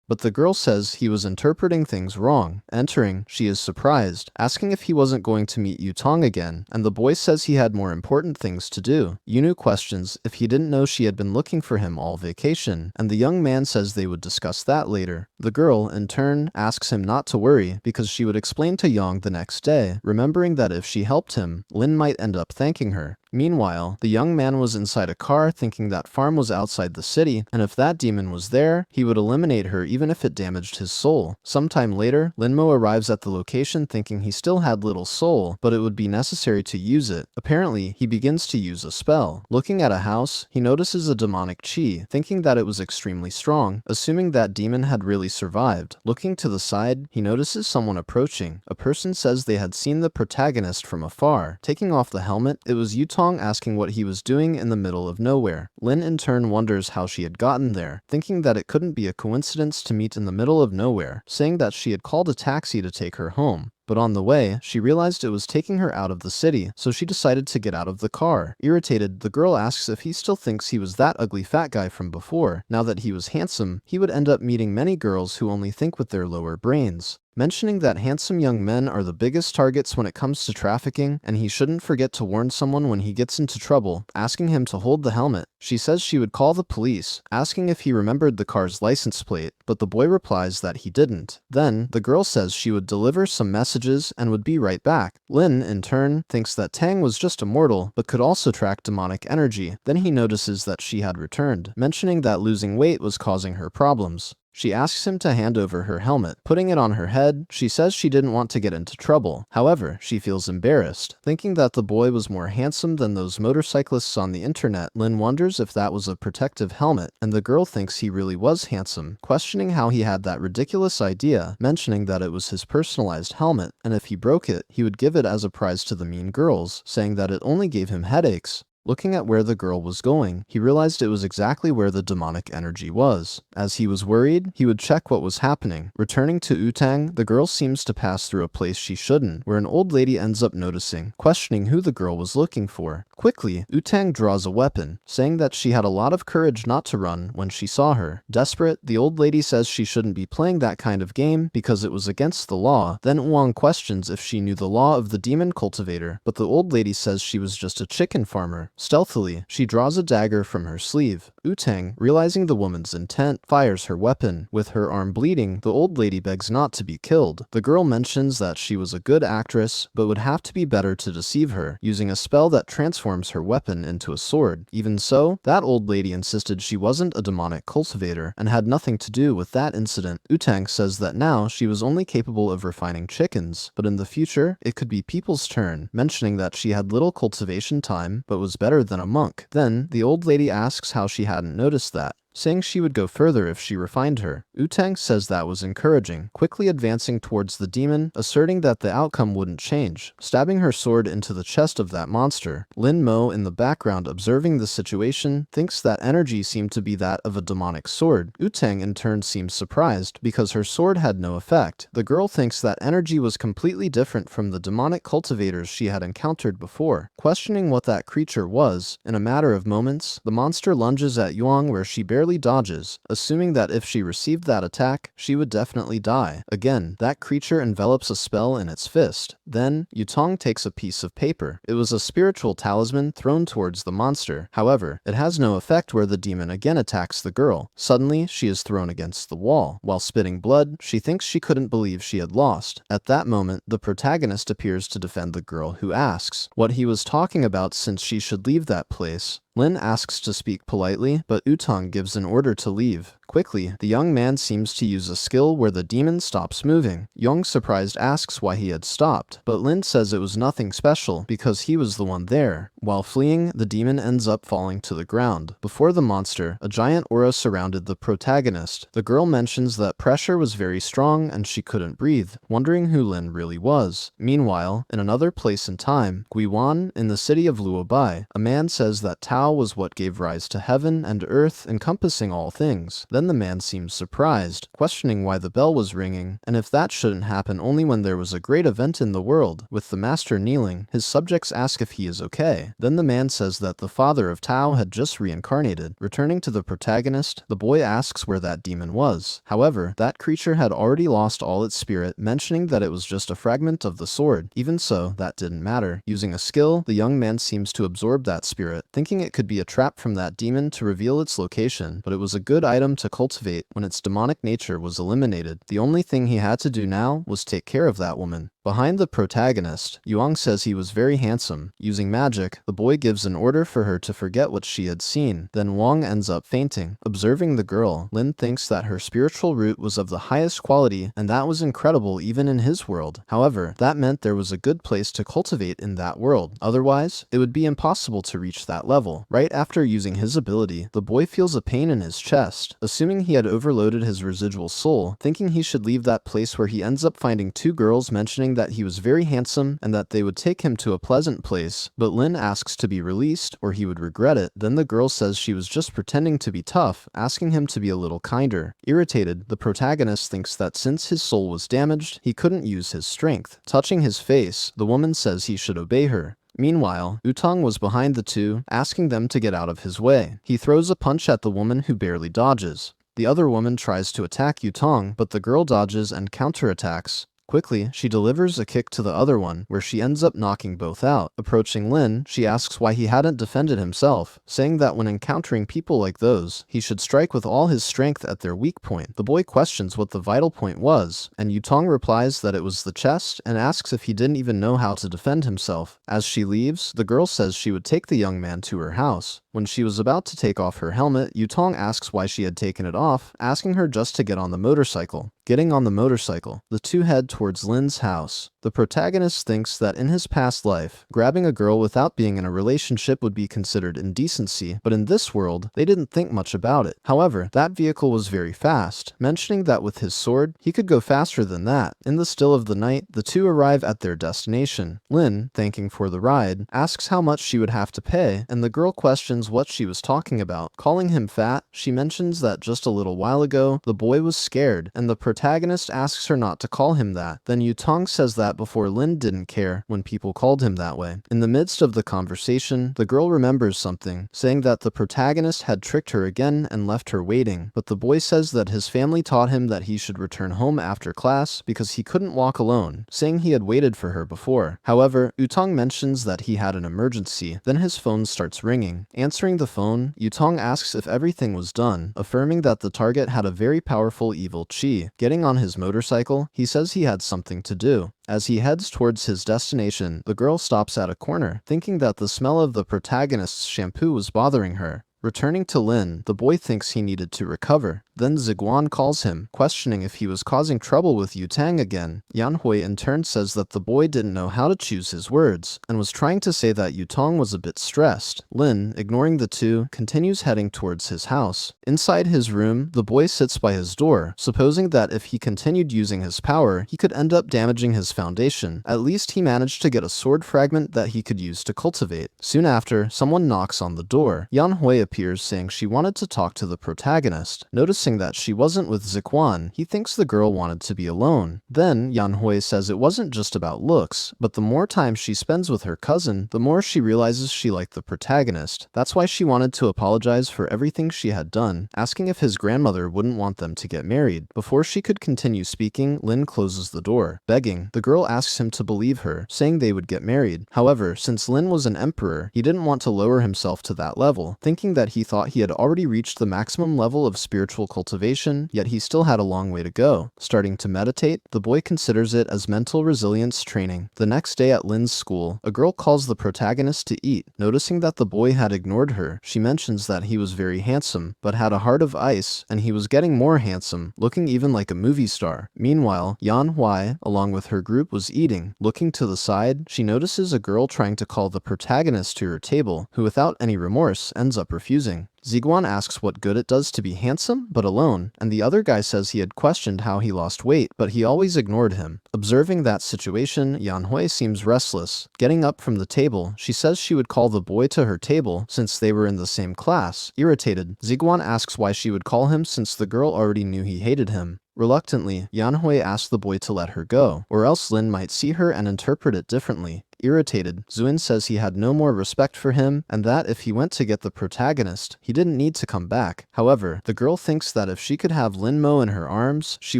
But the girl says he was interpreting things wrong. Entering, she is surprised, asking if he wasn't going to meet Yutong again, and the boy says he had more important things to do. Yunu questions if he didn't know she had been looking for him all vacation, and the young man says they would discuss that later. The girl, in turn, asks him not to worry because she would explain to Yang the next day, remembering that if she helped him, Lin might end up thanking her. Meanwhile, the young man was inside a car thinking that farm was outside the city, and if that demon was there, he would eliminate her even if it damaged his soul. Sometime later, Lin Mo arrives at the location thinking he still had little soul, but it would be necessary to use it. Apparently, he begins to use a spell. Looking at a house, he notices a demonic chi, thinking that it was extremely strong, assuming that demon had really survived. Looking to the side, he notices someone approaching. A person says they had seen the protagonist from afar. Taking off the helmet, it was Yutong asking what he was doing in the middle of nowhere. Lin in turn wonders how she had gotten there, thinking that it couldn't be a coincidence to meet in the middle of nowhere, saying that she had called a taxi to take her home. But on the way, she realized it was taking her out of the city, so she decided to get out of the car. Irritated, the girl asks if he still thinks he was that ugly fat guy from before. Now that he was handsome, he would end up meeting many girls who only think with their lower brains. Mentioning that handsome young men are the biggest targets when it comes to trafficking, and he shouldn't forget to warn someone when he gets into trouble, asking him to hold the helmet. She says she would call the police, asking if he remembered the car's license plate, but the boy replies that he didn't. Then, the girl says she would deliver some messages and would be right back. Lin, in turn, thinks that Tang was just a mortal, but could also track demonic energy. Then he notices that she had returned, mentioning that losing weight was causing her problems. She asks him to hand over her helmet. Putting it on her head, she says she didn't want to get into trouble. However, she feels embarrassed. Thinking that the boy was more handsome than those motorcyclists on the internet, Lin wonders if that was a protective helmet, and the girl thinks he really was handsome, questioning how he had that ridiculous idea, mentioning that it was his personalized helmet, and if he broke it, he would give it as a prize to the mean girls, saying that it only gave him headaches. Looking at where the girl was going, he realized it was exactly where the demonic energy was. As he was worried, he would check what was happening. Returning to Utang, the girl seems to pass through a place she shouldn't, where an old lady ends up noticing, questioning who the girl was looking for. Quickly, Utang draws a weapon, saying that she had a lot of courage not to run when she saw her. Desperate, the old lady says she shouldn't be playing that kind of game because it was against the law. Then Wang questions if she knew the law of the demon cultivator, but the old lady says she was just a chicken farmer. Stealthily, she draws a dagger from her sleeve. Utang, realizing the woman's intent, fires her weapon. With her arm bleeding, the old lady begs not to be killed. The girl mentions that she was a good actress, but would have to be better to deceive her, using a spell that transforms her weapon into a sword. Even so, that old lady insisted she wasn't a demonic cultivator, and had nothing to do with that incident. Utang says that now she was only capable of refining chickens, but in the future, it could be people's turn, mentioning that she had little cultivation time, but was better than a monk. Then, the old lady asks how she hadn't noticed that, saying she would go further if she refined her. Utang says that was encouraging, quickly advancing towards the demon, asserting that the outcome wouldn't change, stabbing her sword into the chest of that monster. Lin Mo, in the background observing the situation, thinks that energy seemed to be that of a demonic sword. Utang in turn seems surprised, because her sword had no effect. The girl thinks that energy was completely different from the demonic cultivators she had encountered before. Questioning what that creature was, in a matter of moments, the monster lunges at Yuang where she barely dodges, assuming that if she received that attack, she would definitely die. Again, that creature envelops a spell in its fist. Then, Yutong takes a piece of paper. It was a spiritual talisman thrown towards the monster. However, it has no effect where the demon again attacks the girl. Suddenly, she is thrown against the wall. While spitting blood, she thinks she couldn't believe she had lost. At that moment, the protagonist appears to defend the girl, who asks what he was talking about since she should leave that place. Lin asks to speak politely, but Utang gives an order to leave. Quickly, the young man seems to use a skill where the demon stops moving. Young, surprised, asks why he had stopped, but Lin says it was nothing special because he was the one there. While fleeing, the demon ends up falling to the ground. Before the monster, a giant aura surrounded the protagonist. The girl mentions that pressure was very strong and she couldn't breathe, wondering who Lin really was. Meanwhile, in another place and time, Guiwan, in the city of Luobai, a man says that Tao was what gave rise to heaven and earth, encompassing all things. Then the man seems surprised, questioning why the bell was ringing, and if that shouldn't happen only when there was a great event in the world. With the master kneeling, his subjects ask if he is okay. Then the man says that the father of Tao had just reincarnated. Returning to the protagonist, the boy asks where that demon was. However, that creature had already lost all its spirit, mentioning that it was just a fragment of the sword. Even so, that didn't matter. Using a skill, the young man seems to absorb that spirit, thinking it could be a trap from that demon to reveal its location, but it was a good item to cultivate when its demonic nature was eliminated. The only thing he had to do now was take care of that woman. Behind the protagonist, Yuang says he was very handsome. Using magic, the boy gives an order for her to forget what she had seen. Then Wang ends up fainting. Observing the girl, Lin thinks that her spiritual root was of the highest quality, and that was incredible even in his world. However, that meant there was a good place to cultivate in that world. Otherwise, it would be impossible to reach that level. Right after using his ability, the boy feels a pain in his chest. Assuming he had overloaded his residual soul, thinking he should leave that place where he ends up finding two girls mentioning that he was very handsome and that they would take him to a pleasant place, but Lin asks to be released or he would regret it. Then the girl says she was just pretending to be tough, asking him to be a little kinder. Irritated, the protagonist thinks that since his soul was damaged, he couldn't use his strength. Touching his face, the woman says he should obey her. Meanwhile, Utang was behind the two, asking them to get out of his way. He throws a punch at the woman who barely dodges. The other woman tries to attack Yutong, but the girl dodges and counterattacks. Quickly, she delivers a kick to the other one, where she ends up knocking both out. Approaching Lin, she asks why he hadn't defended himself, saying that when encountering people like those, he should strike with all his strength at their weak point. The boy questions what the vital point was, and Yutong replies that it was the chest and asks if he didn't even know how to defend himself. As she leaves, the girl says she would take the young man to her house. When she was about to take off her helmet, Yutong asks why she had taken it off, asking her just to get on the motorcycle. Getting on the motorcycle, the two head towards Lin's house. The protagonist thinks that in his past life, grabbing a girl without being in a relationship would be considered indecency, but in this world, they didn't think much about it. However, that vehicle was very fast, mentioning that with his sword, he could go faster than that. In the still of the night, the two arrive at their destination. Lin, thanking for the ride, asks how much she would have to pay, and the girl questions what she was talking about. Calling him fat, she mentions that just a little while ago, the boy was scared, and the protagonist asks her not to call him that. Then Yutong says that before Lin didn't care when people called him that way. In the midst of the conversation, the girl remembers something, saying that the protagonist had tricked her again and left her waiting, but the boy says that his family taught him that he should return home after class because he couldn't walk alone, saying he had waited for her before. However, Yutong mentions that he had an emergency, then his phone starts ringing. Answering the phone, Yutong asks if everything was done, affirming that the target had a very powerful evil chi. Getting on his motorcycle, he says he had something to do. As he heads towards his destination, the girl stops at a corner, thinking that the smell of the protagonist's shampoo was bothering her. Returning to Lin, the boy thinks he needed to recover. Then Ziguan calls him, questioning if he was causing trouble with Yutang again. Yanhui in turn says that the boy didn't know how to choose his words, and was trying to say that Yutang was a bit stressed. Lin, ignoring the two, continues heading towards his house. Inside his room, the boy sits by his door, supposing that if he continued using his power, he could end up damaging his foundation. At least he managed to get a sword fragment that he could use to cultivate. Soon after, someone knocks on the door. Yanhui appears, saying she wanted to talk to the protagonist. Noticing that she wasn't with Ziguan, he thinks the girl wanted to be alone. Then, Yanhui says it wasn't just about looks, but the more time she spends with her cousin, the more she realizes she liked the protagonist. That's why she wanted to apologize for everything she had done, asking if his grandmother wouldn't want them to get married. Before she could continue speaking, Lin closes the door. Begging, the girl asks him to believe her, saying they would get married. However, since Lin was an emperor, he didn't want to lower himself to that level, thinking that he thought he had already reached the maximum level of spiritual cultivation, yet he still had a long way to go. Starting to meditate, the boy considers it as mental resilience training. The next day at Lin's school, a girl calls the protagonist to eat. Noticing that the boy had ignored her, she mentions that he was very handsome, but had a heart of ice, and he was getting more handsome, looking even like a movie star. Meanwhile, Yan Hui, along with her group, was eating. Looking to the side, she notices a girl trying to call the protagonist to her table, who without any remorse ends up refusing. Ziguan asks what good it does to be handsome, but alone, and the other guy says he had questioned how he lost weight, but he always ignored him. Observing that situation, Yanhui seems restless. Getting up from the table, she says she would call the boy to her table since they were in the same class. Irritated, Ziguan asks why she would call him since the girl already knew he hated him. Reluctantly, Yanhui asks the boy to let her go, or else Lin might see her and interpret it differently. Irritated, Zuin says he had no more respect for him, and that if he went to get the protagonist, he didn't need to come back. However, the girl thinks that if she could have Lin Mo in her arms, she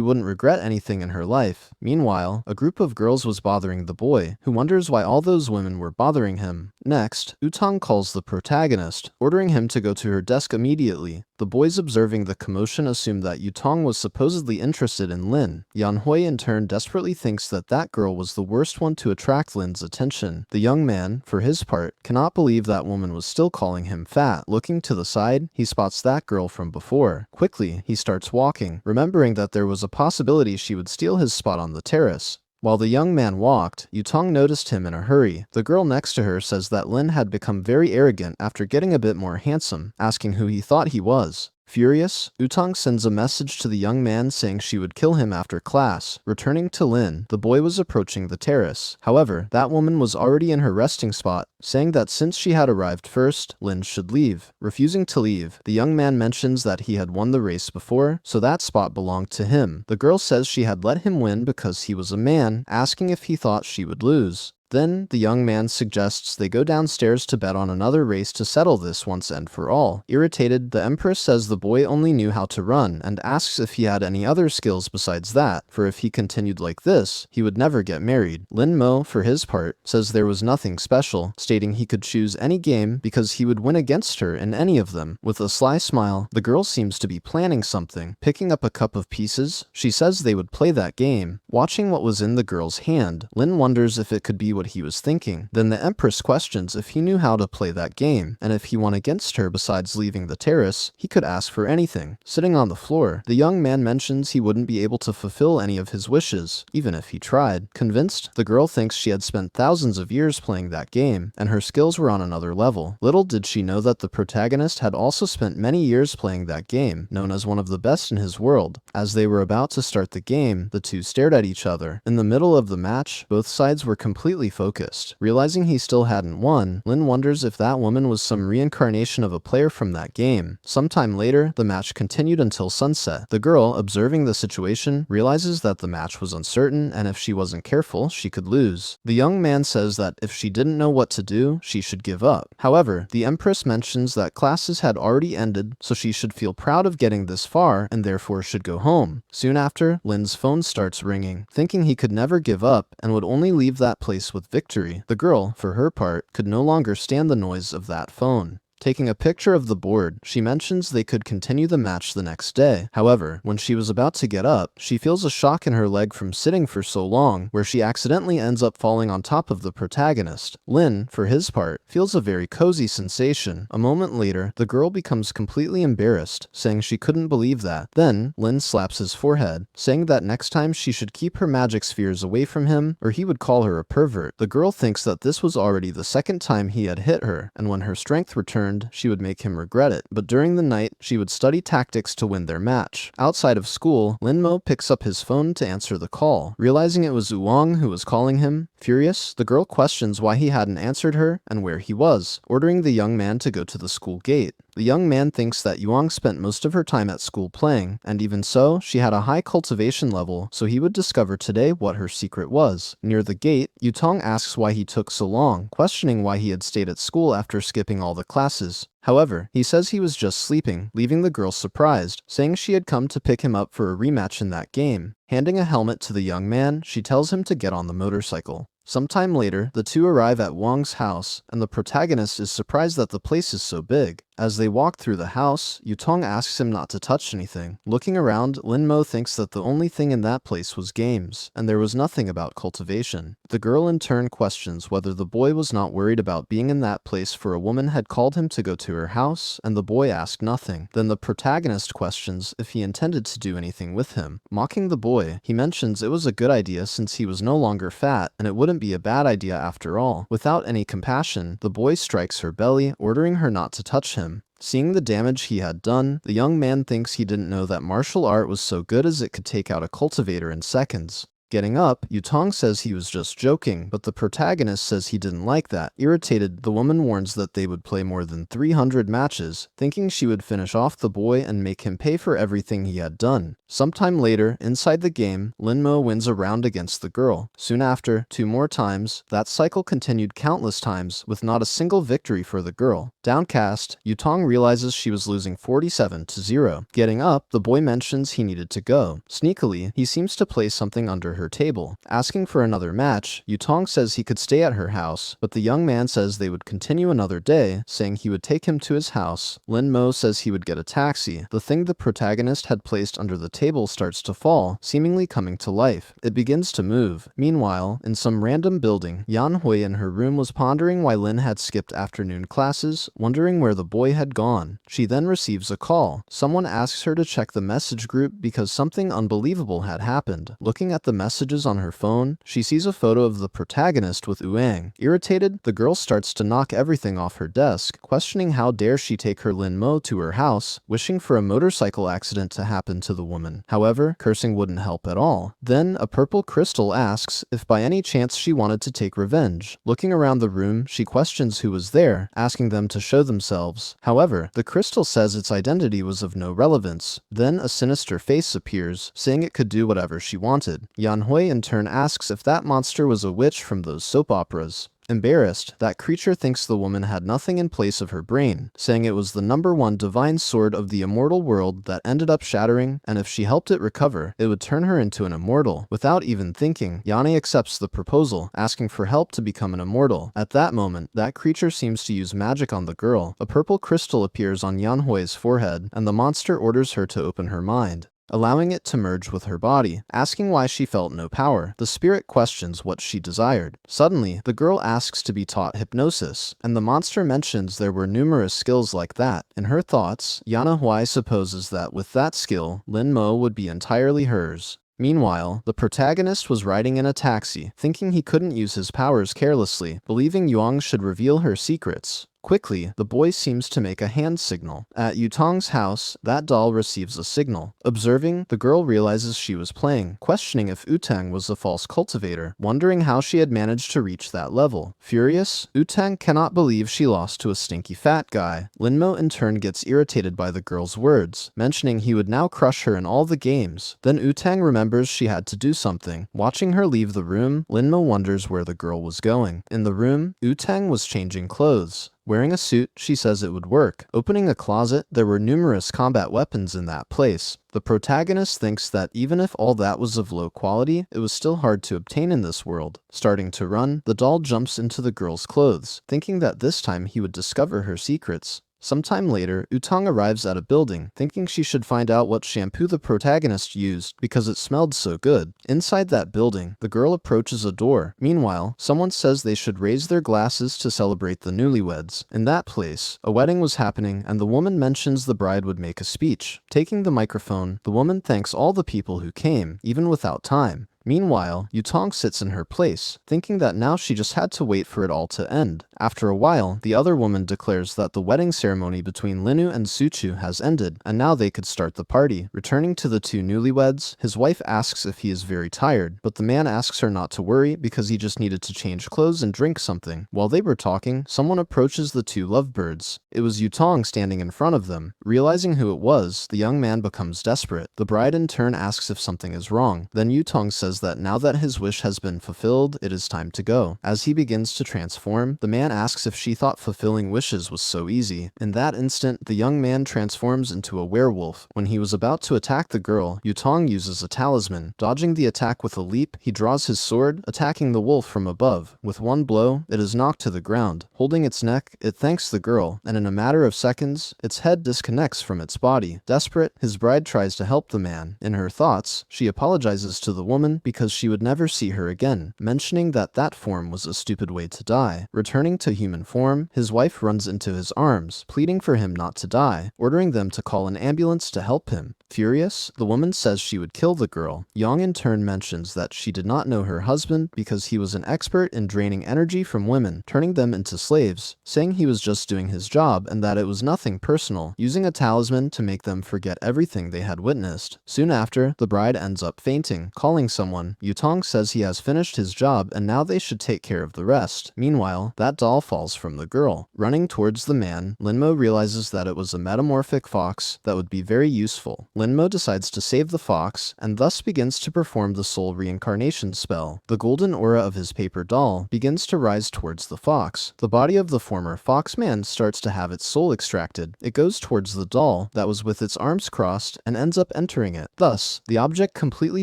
wouldn't regret anything in her life. Meanwhile, a group of girls was bothering the boy, who wonders why all those women were bothering him. Next, Yutang calls the protagonist, ordering him to go to her desk immediately. The boys observing the commotion assume that Yutang was supposedly interested in Lin. Yanhui in turn desperately thinks that that girl was the worst one to attract Lin's attention. The young man, for his part, cannot believe that woman was still calling him fat. Looking to the side, he spots that girl from before. Quickly, he starts walking, remembering that there was a possibility she would steal his spot on the terrace. While the young man walked, Yutang noticed him in a hurry. The girl next to her says that Lin had become very arrogant after getting a bit more handsome, asking who he thought he was. Furious, Yutang sends a message to the young man saying she would kill him after class. Returning to Lin, the boy was approaching the terrace. However, that woman was already in her resting spot, saying that since she had arrived first, Lin should leave. Refusing to leave, the young man mentions that he had won the race before, so that spot belonged to him. The girl says she had let him win because he was a man, asking if he thought she would lose. Then, the young man suggests they go downstairs to bet on another race to settle this once and for all. Irritated, the Empress says the boy only knew how to run and asks if he had any other skills besides that, for if he continued like this, he would never get married. Lin Mo, for his part, says there was nothing special, stating he could choose any game because he would win against her in any of them. With a sly smile, the girl seems to be planning something. Picking up a cup of pieces, she says they would play that game. Watching what was in the girl's hand, Lin wonders if it could be what he was thinking. Then the Empress questions if he knew how to play that game, and if he won against her besides leaving the terrace, he could ask for anything. Sitting on the floor, the young man mentions he wouldn't be able to fulfill any of his wishes, even if he tried. Convinced, the girl thinks she had spent thousands of years playing that game, and her skills were on another level. Little did she know that the protagonist had also spent many years playing that game, known as one of the best in his world. As they were about to start the game, the two stared at each other. In the middle of the match, both sides were completely focused. Realizing he still hadn't won, Lin wonders if that woman was some reincarnation of a player from that game. Sometime later, the match continued until sunset. The girl, observing the situation, realizes that the match was uncertain, and if she wasn't careful, she could lose. The young man says that if she didn't know what to do, she should give up. However, the Empress mentions that classes had already ended, so she should feel proud of getting this far, and therefore should go home. Soon after, Lin's phone starts ringing. Thinking he could never give up, and would only leave that place with victory, the girl, for her part, could no longer stand the noise of that phone. Taking a picture of the board, she mentions they could continue the match the next day. However, when she was about to get up, she feels a shock in her leg from sitting for so long, where she accidentally ends up falling on top of the protagonist. Lin, for his part, feels a very cozy sensation. A moment later, the girl becomes completely embarrassed, saying she couldn't believe that. Then, Lin slaps his forehead, saying that next time she should keep her magic spheres away from him, or he would call her a pervert. The girl thinks that this was already the second time he had hit her, and when her strength returned, she would make him regret it. But during the night, she would study tactics to win their match. Outside of school, Lin Mo picks up his phone to answer the call. Realizing it was Wang who was calling him, furious, the girl questions why he hadn't answered her and where he was, ordering the young man to go to the school gate. The young man thinks that Yuang spent most of her time at school playing, and even so, she had a high cultivation level, so he would discover today what her secret was. Near the gate, Yutong asks why he took so long, questioning why he had stayed at school after skipping all the classes. However, he says he was just sleeping, leaving the girl surprised, saying she had come to pick him up for a rematch in that game. Handing a helmet to the young man, she tells him to get on the motorcycle. Sometime later, the two arrive at Wang's house, and the protagonist is surprised that the place is so big. As they walk through the house, Yutong asks him not to touch anything. Looking around, Lin Mo thinks that the only thing in that place was games, and there was nothing about cultivation. The girl in turn questions whether the boy was not worried about being in that place, for a woman had called him to go to her house, and the boy asked nothing. Then the protagonist questions if he intended to do anything with him. Mocking the boy, he mentions it was a good idea since he was no longer fat, and it wouldn't be a bad idea after all. Without any compassion, the boy strikes her belly, ordering her not to touch him. Seeing the damage he had done, the young man thinks he didn't know that martial art was so good as it could take out a cultivator in seconds. Getting up, Yutong says he was just joking, but the protagonist says he didn't like that. Irritated, the woman warns that they would play more than 300 matches, thinking she would finish off the boy and make him pay for everything he had done. Sometime later, inside the game, Lin Mo wins a round against the girl. Soon after, 2 more times, that cycle continued countless times, with not a single victory for the girl. Downcast, Yutong realizes she was losing 47-0. Getting up, the boy mentions he needed to go. Sneakily, he seems to place something under her table. Asking for another match, Yutong says he could stay at her house, but the young man says they would continue another day, saying he would take him to his house. Lin Mo says he would get a taxi. The thing the protagonist had placed under the table starts to fall, seemingly coming to life. It begins to move. Meanwhile, in some random building, Yan Hui in her room was pondering why Lin had skipped afternoon classes, wondering where the boy had gone. She then receives a call. Someone asks her to check the message group because something unbelievable had happened. Looking at the messages on her phone, she sees a photo of the protagonist with Wang. Irritated, the girl starts to knock everything off her desk, questioning how dare she take her Lin Mo to her house, wishing for a motorcycle accident to happen to the woman. However, cursing wouldn't help at all. Then, a purple crystal asks if by any chance she wanted to take revenge. Looking around the room, she questions who was there, asking them to show themselves. However, the crystal says its identity was of no relevance. Then a sinister face appears, saying it could do whatever she wanted. Yan Yanhui in turn asks if that monster was a witch from those soap operas. Embarrassed, that creature thinks the woman had nothing in place of her brain, saying it was the #1 divine sword of the immortal world that ended up shattering, and if she helped it recover, it would turn her into an immortal. Without even thinking, Yane accepts the proposal, asking for help to become an immortal. At that moment, that creature seems to use magic on the girl. A purple crystal appears on Yanhui's forehead, and the monster orders her to open her mind, allowing it to merge with her body. Asking why she felt no power, the spirit questions what she desired. Suddenly, the girl asks to be taught hypnosis, and the monster mentions there were numerous skills like that. In her thoughts, Yana Huai supposes that with that skill, Lin Mo would be entirely hers. Meanwhile, the protagonist was riding in a taxi, thinking he couldn't use his powers carelessly, believing Yuang should reveal her secrets. Quickly, the boy seems to make a hand signal. At Yutong's house, that doll receives a signal. Observing, the girl realizes she was playing, questioning if Utang was a false cultivator, wondering how she had managed to reach that level. Furious, Utang cannot believe she lost to a stinky fat guy. Lin Mo in turn gets irritated by the girl's words, mentioning he would now crush her in all the games. Then Utang remembers she had to do something. Watching her leave the room, Lin Mo wonders where the girl was going. In the room, Utang was changing clothes. Wearing a suit, she says it would work. Opening a closet, there were numerous combat weapons in that place. The protagonist thinks that even if all that was of low quality, it was still hard to obtain in this world. Starting to run, the doll jumps into the girl's clothes, thinking that this time he would discover her secrets. Sometime later, Utang arrives at a building, thinking she should find out what shampoo the protagonist used because it smelled so good. Inside that building, the girl approaches a door. Meanwhile, someone says they should raise their glasses to celebrate the newlyweds. In that place, a wedding was happening, and the woman mentions the bride would make a speech. Taking the microphone, the woman thanks all the people who came, even without time. Meanwhile, Yutong sits in her place, thinking that now she just had to wait for it all to end. After a while, the other woman declares that the wedding ceremony between Linu and Suchu has ended, and now they could start the party. Returning to the two newlyweds, his wife asks if he is very tired, but the man asks her not to worry because he just needed to change clothes and drink something. While they were talking, someone approaches the two lovebirds. It was Yutong standing in front of them. Realizing who it was, the young man becomes desperate. The bride in turn asks if something is wrong. Then Yutong says that now that his wish has been fulfilled, it is time to go. As he begins to transform, the man asks if she thought fulfilling wishes was so easy. In that instant, the young man transforms into a werewolf. When he was about to attack the girl, Yutong uses a talisman. Dodging the attack with a leap, he draws his sword, attacking the wolf from above. With one blow, it is knocked to the ground. Holding its neck, it thanks the girl, and in a matter of seconds, its head disconnects from its body. Desperate, his bride tries to help the man. In her thoughts, she apologizes to the woman because she would never see her again, mentioning that that form was a stupid way to die. Returning to human form, his wife runs into his arms, pleading for him not to die, ordering them to call an ambulance to help him. Furious, the woman says she would kill the girl. Yang in turn mentions that she did not know her husband because he was an expert in draining energy from women, turning them into slaves, saying he was just doing his job and that it was nothing personal, using a talisman to make them forget everything they had witnessed. Soon after, the bride ends up fainting. Calling someone, Yutong says he has finished his job and now they should take care of the rest. Meanwhile, that doll falls from the girl. Running towards the man, Lin Mo realizes that it was a metamorphic fox that would be very useful. Lin Mo decides to save the fox and thus begins to perform the soul reincarnation spell. The golden aura of his paper doll begins to rise towards the fox. The body of the former fox man starts to have its soul extracted. It goes towards the doll that was with its arms crossed and ends up entering it. Thus, the object completely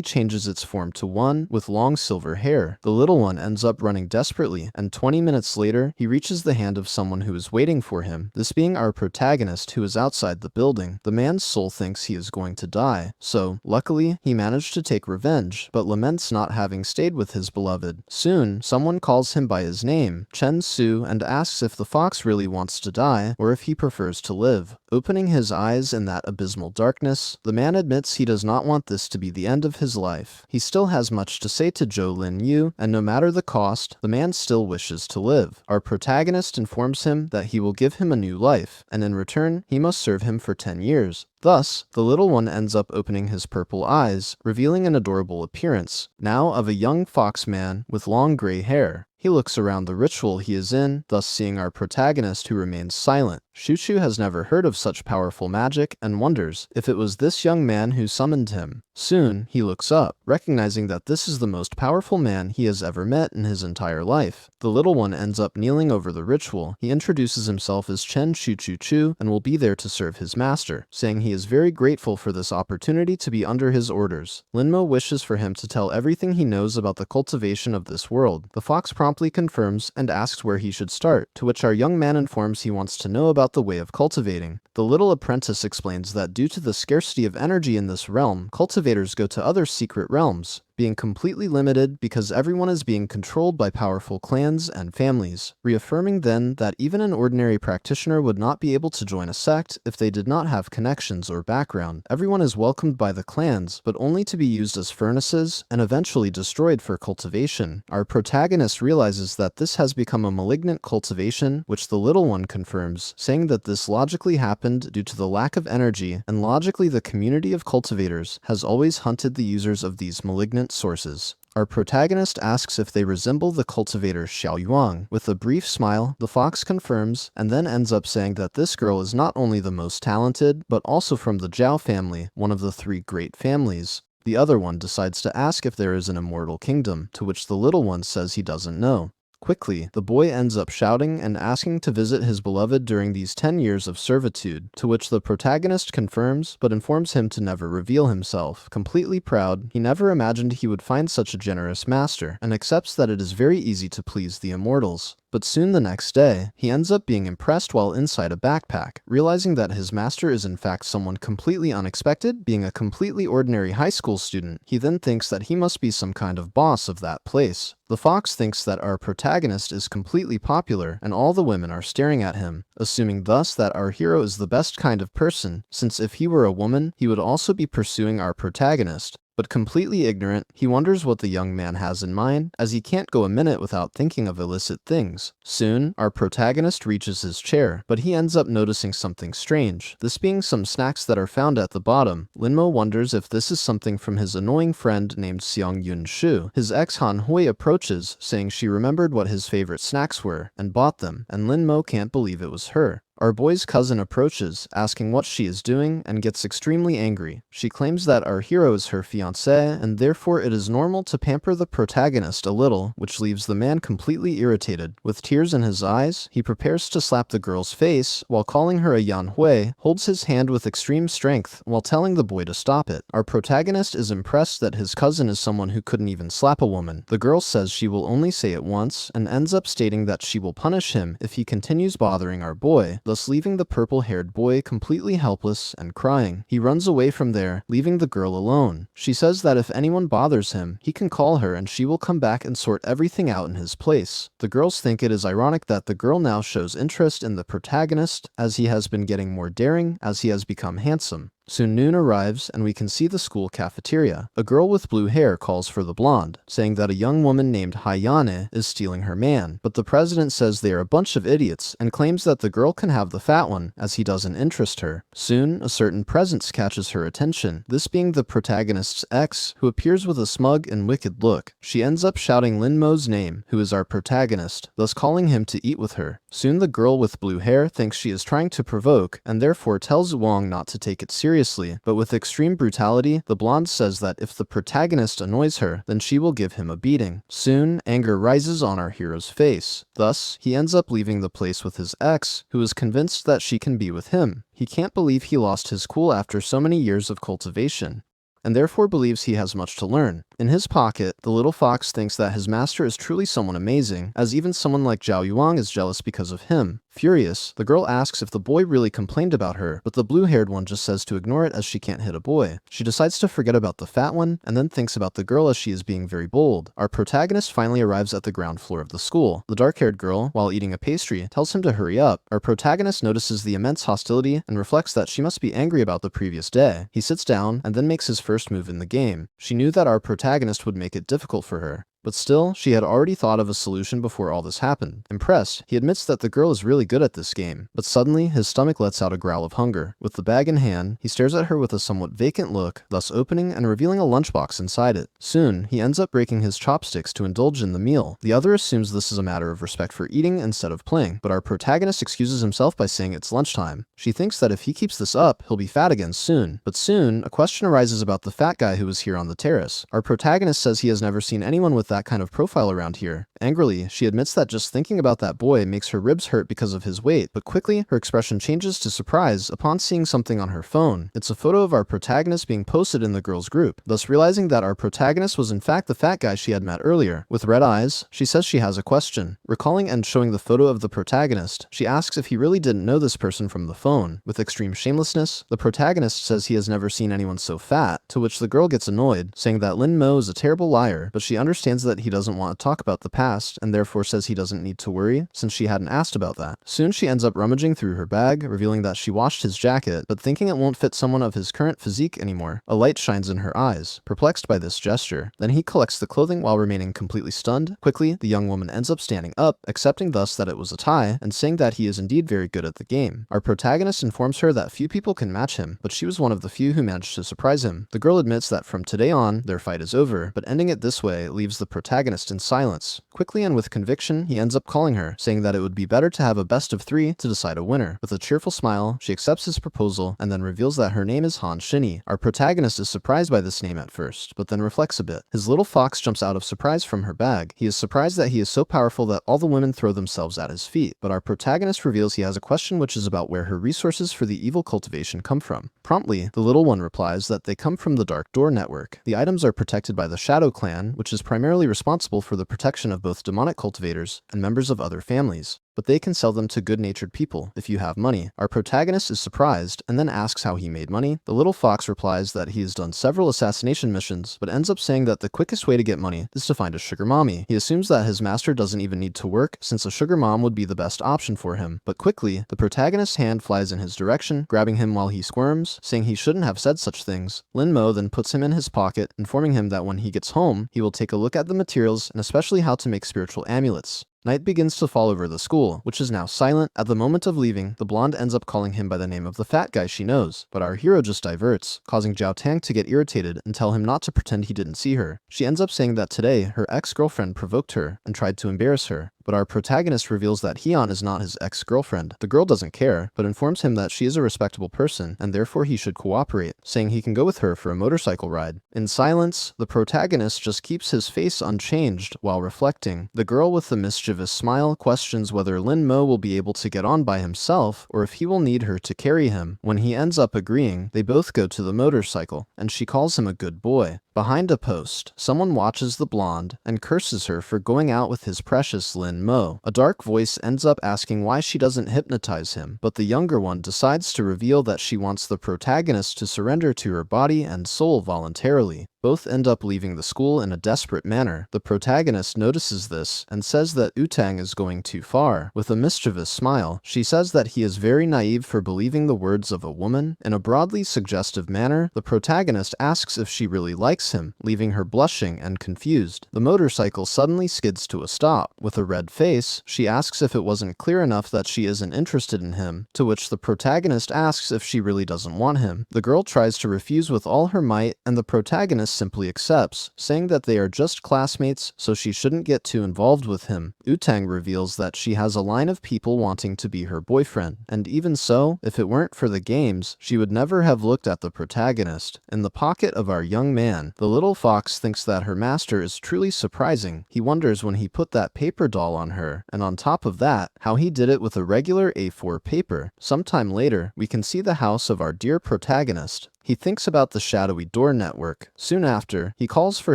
changes its form to one with long silver hair. The little one ends up running desperately, and 20 minutes later, he reaches the hand of someone who is waiting for him, this being our protagonist who is outside the building. The man's soul thinks he is going to die, so, luckily, he managed to take revenge, but laments not having stayed with his beloved. Soon, someone calls him by his name, Chen Su, and asks if the fox really wants to die, or if he prefers to live. Opening his eyes in that abysmal darkness, the man admits he does not want this to be the end of his life. He still has much to say to Zhou Lin Yu, and no matter the cost, the man still wishes to live. Our protagonist informs him that he will give him a new life, and in return, he must serve him for 10 years. Thus, the little one ends up opening his purple eyes, revealing an adorable appearance, now of a young fox man with long gray hair. He looks around the ritual he is in, thus seeing our protagonist who remains silent. Shuchu has never heard of such powerful magic and wonders if it was this young man who summoned him. Soon, he looks up, recognizing that this is the most powerful man he has ever met in his entire life. The little one ends up kneeling over the ritual. He introduces himself as Chen Chu and will be there to serve his master, saying he is very grateful for this opportunity to be under his orders. Lin Mo wishes for him to tell everything he knows about the cultivation of this world. The fox promptly confirms and asks where he should start, to which our young man informs he wants to know about the way of cultivating. The little apprentice explains that due to the scarcity of energy in this realm, cultivators go to other secret realms, being completely limited because everyone is being controlled by powerful clans and families, reaffirming then that even an ordinary practitioner would not be able to join a sect if they did not have connections or background. Everyone is welcomed by the clans, but only to be used as furnaces and eventually destroyed for cultivation. Our protagonist realizes that this has become a malignant cultivation, which the little one confirms, saying that this logically happened due to the lack of energy, and logically the community of cultivators has always hunted the users of these malignant sources. Our protagonist asks if they resemble the cultivator Xiao Yuang. With a brief smile, the fox confirms, and then ends up saying that this girl is not only the most talented, but also from the Zhao family, one of the three great families. The other one decides to ask if there is an immortal kingdom, to which the little one says he doesn't know. Quickly, the boy ends up shouting and asking to visit his beloved during these 10 years of servitude, to which the protagonist confirms, but informs him to never reveal himself. Completely proud, he never imagined he would find such a generous master, and accepts that it is very easy to please the immortals. But soon the next day, he ends up being impressed while inside a backpack, realizing that his master is in fact someone completely unexpected, being a completely ordinary high school student. He then thinks that he must be some kind of boss of that place. The fox thinks that our protagonist is completely popular, and all the women are staring at him, assuming thus that our hero is the best kind of person, since if he were a woman, he would also be pursuing our protagonist. But completely ignorant, he wonders what the young man has in mind, as he can't go a minute without thinking of illicit things. Soon, our protagonist reaches his chair, but he ends up noticing something strange, this being some snacks that are found at the bottom. Lin Mo wonders if this is something from his annoying friend named Xiang Yun Shu. His ex Han Hui approaches, saying she remembered what his favorite snacks were, and bought them, and Lin Mo can't believe it was her. Our boy's cousin approaches, asking what she is doing, and gets extremely angry. She claims that our hero is her fiancé, and therefore it is normal to pamper the protagonist a little, which leaves the man completely irritated. With tears in his eyes, he prepares to slap the girl's face, while calling her a Yan Hui, holds his hand with extreme strength, while telling the boy to stop it. Our protagonist is impressed that his cousin is someone who couldn't even slap a woman. The girl says she will only say it once, and ends up stating that she will punish him if he continues bothering our boy, thus leaving the purple-haired boy completely helpless and crying. He runs away from there, leaving the girl alone. She says that if anyone bothers him, he can call her and she will come back and sort everything out in his place. The girls think it is ironic that the girl now shows interest in the protagonist, as he has been getting more daring as he has become handsome. Soon noon arrives, and we can see the school cafeteria. A girl with blue hair calls for the blonde, saying that a young woman named Hayane is stealing her man, but the president says they are a bunch of idiots, and claims that the girl can have the fat one, as he doesn't interest her. Soon, a certain presence catches her attention, this being the protagonist's ex, who appears with a smug and wicked look. She ends up shouting Lin Mo's name, who is our protagonist, thus calling him to eat with her. Soon the girl with blue hair thinks she is trying to provoke, and therefore tells Wang not to take it seriously, but with extreme brutality, the blonde says that if the protagonist annoys her, then she will give him a beating. Soon, anger rises on our hero's face. Thus, he ends up leaving the place with his ex, who is convinced that she can be with him. He can't believe he lost his cool after so many years of cultivation, and therefore believes he has much to learn. In his pocket, the little fox thinks that his master is truly someone amazing, as even someone like Zhao Yuang is jealous because of him. Furious, the girl asks if the boy really complained about her, but the blue-haired one just says to ignore it as she can't hit a boy. She decides to forget about the fat one, and then thinks about the girl as she is being very bold. Our protagonist finally arrives at the ground floor of the school. The dark-haired girl, while eating a pastry, tells him to hurry up. Our protagonist notices the immense hostility and reflects that she must be angry about the previous day. He sits down, and then makes his first move in the game. She knew that our protagonist would make it difficult for her. But still, she had already thought of a solution before all this happened. Impressed, he admits that the girl is really good at this game. But suddenly, his stomach lets out a growl of hunger. With the bag in hand, he stares at her with a somewhat vacant look, thus opening and revealing a lunchbox inside it. Soon, he ends up breaking his chopsticks to indulge in the meal. The other assumes this is a matter of respect for eating instead of playing, but our protagonist excuses himself by saying it's lunchtime. She thinks that if he keeps this up, he'll be fat again soon. But soon, a question arises about the fat guy who was here on the terrace. Our protagonist says he has never seen anyone with that kind of profile around here. Angrily, she admits that just thinking about that boy makes her ribs hurt because of his weight, but quickly, her expression changes to surprise upon seeing something on her phone. It's a photo of our protagonist being posted in the girls' group, thus realizing that our protagonist was in fact the fat guy she had met earlier. With red eyes, she says she has a question. Recalling and showing the photo of the protagonist, she asks if he really didn't know this person from the phone. With extreme shamelessness, the protagonist says he has never seen anyone so fat, to which the girl gets annoyed, saying that Lin Mo is a terrible liar, but she understands that he doesn't want to talk about the past, and therefore says he doesn't need to worry, since she hadn't asked about that. Soon she ends up rummaging through her bag, revealing that she washed his jacket, but thinking it won't fit someone of his current physique anymore. A light shines in her eyes, perplexed by this gesture. Then he collects the clothing while remaining completely stunned. Quickly, the young woman ends up standing up, accepting thus that it was a tie, and saying that he is indeed very good at the game. Our protagonist informs her that few people can match him, but she was one of the few who managed to surprise him. The girl admits that from today on, their fight is over, but ending it this way leaves the protagonist in silence. Quickly and with conviction, he ends up calling her, saying that it would be better to have a best of 3 to decide a winner. With a cheerful smile, she accepts his proposal and then reveals that her name is Han Shinny. Our protagonist is surprised by this name at first, but then reflects a bit. His little fox jumps out of surprise from her bag. He is surprised that he is so powerful that all the women throw themselves at his feet, but our protagonist reveals he has a question which is about where her resources for the evil cultivation come from. Promptly, the little one replies that they come from the Dark Door Network. The items are protected by the Shadow Clan, which is primarily responsible for the protection of both demonic cultivators and members of other families. But they can sell them to good-natured people if you have money. Our protagonist is surprised and then asks how he made money. The little fox replies that he has done several assassination missions, but ends up saying that the quickest way to get money is to find a sugar mommy. He assumes that his master doesn't even need to work, since a sugar mom would be the best option for him. But quickly, the protagonist's hand flies in his direction, grabbing him while he squirms, saying he shouldn't have said such things. Lin Mo then puts him in his pocket, informing him that when he gets home, he will take a look at the materials and especially how to make spiritual amulets. Night begins to fall over the school, which is now silent. At the moment of leaving, the blonde ends up calling him by the name of the fat guy she knows, but our hero just diverts, causing Jiao Tang to get irritated and tell him not to pretend he didn't see her. She ends up saying that today, her ex-girlfriend provoked her and tried to embarrass her. But our protagonist reveals that Hyun is not his ex-girlfriend. The girl doesn't care, but informs him that she is a respectable person, and therefore he should cooperate, saying he can go with her for a motorcycle ride. In silence, the protagonist just keeps his face unchanged while reflecting. The girl with the mischievous smile questions whether Lin Mo will be able to get on by himself, or if he will need her to carry him. When he ends up agreeing, they both go to the motorcycle, and she calls him a good boy. Behind a post, someone watches the blonde and curses her for going out with his precious Lin Mo. A dark voice ends up asking why she doesn't hypnotize him, but the younger one decides to reveal that she wants the protagonist to surrender to her body and soul voluntarily. Both end up leaving the school in a desperate manner. The protagonist notices this and says that Utang is going too far. With a mischievous smile, she says that he is very naive for believing the words of a woman. In a broadly suggestive manner, the protagonist asks if she really likes him, leaving her blushing and confused. The motorcycle suddenly skids to a stop. With a red face, she asks if it wasn't clear enough that she isn't interested in him, to which the protagonist asks if she really doesn't want him. The girl tries to refuse with all her might, and the protagonist simply accepts, saying that they are just classmates, so she shouldn't get too involved with him. Utang reveals that she has a line of people wanting to be her boyfriend, and even so, if it weren't for the games, she would never have looked at the protagonist. In the pocket of our young man, the little fox thinks that her master is truly surprising. He wonders when he put that paper doll on her, and on top of that, how he did it with a regular A4 paper. Sometime later, we can see the house of our dear protagonist. He thinks about the shadowy door network. Soon after, he calls for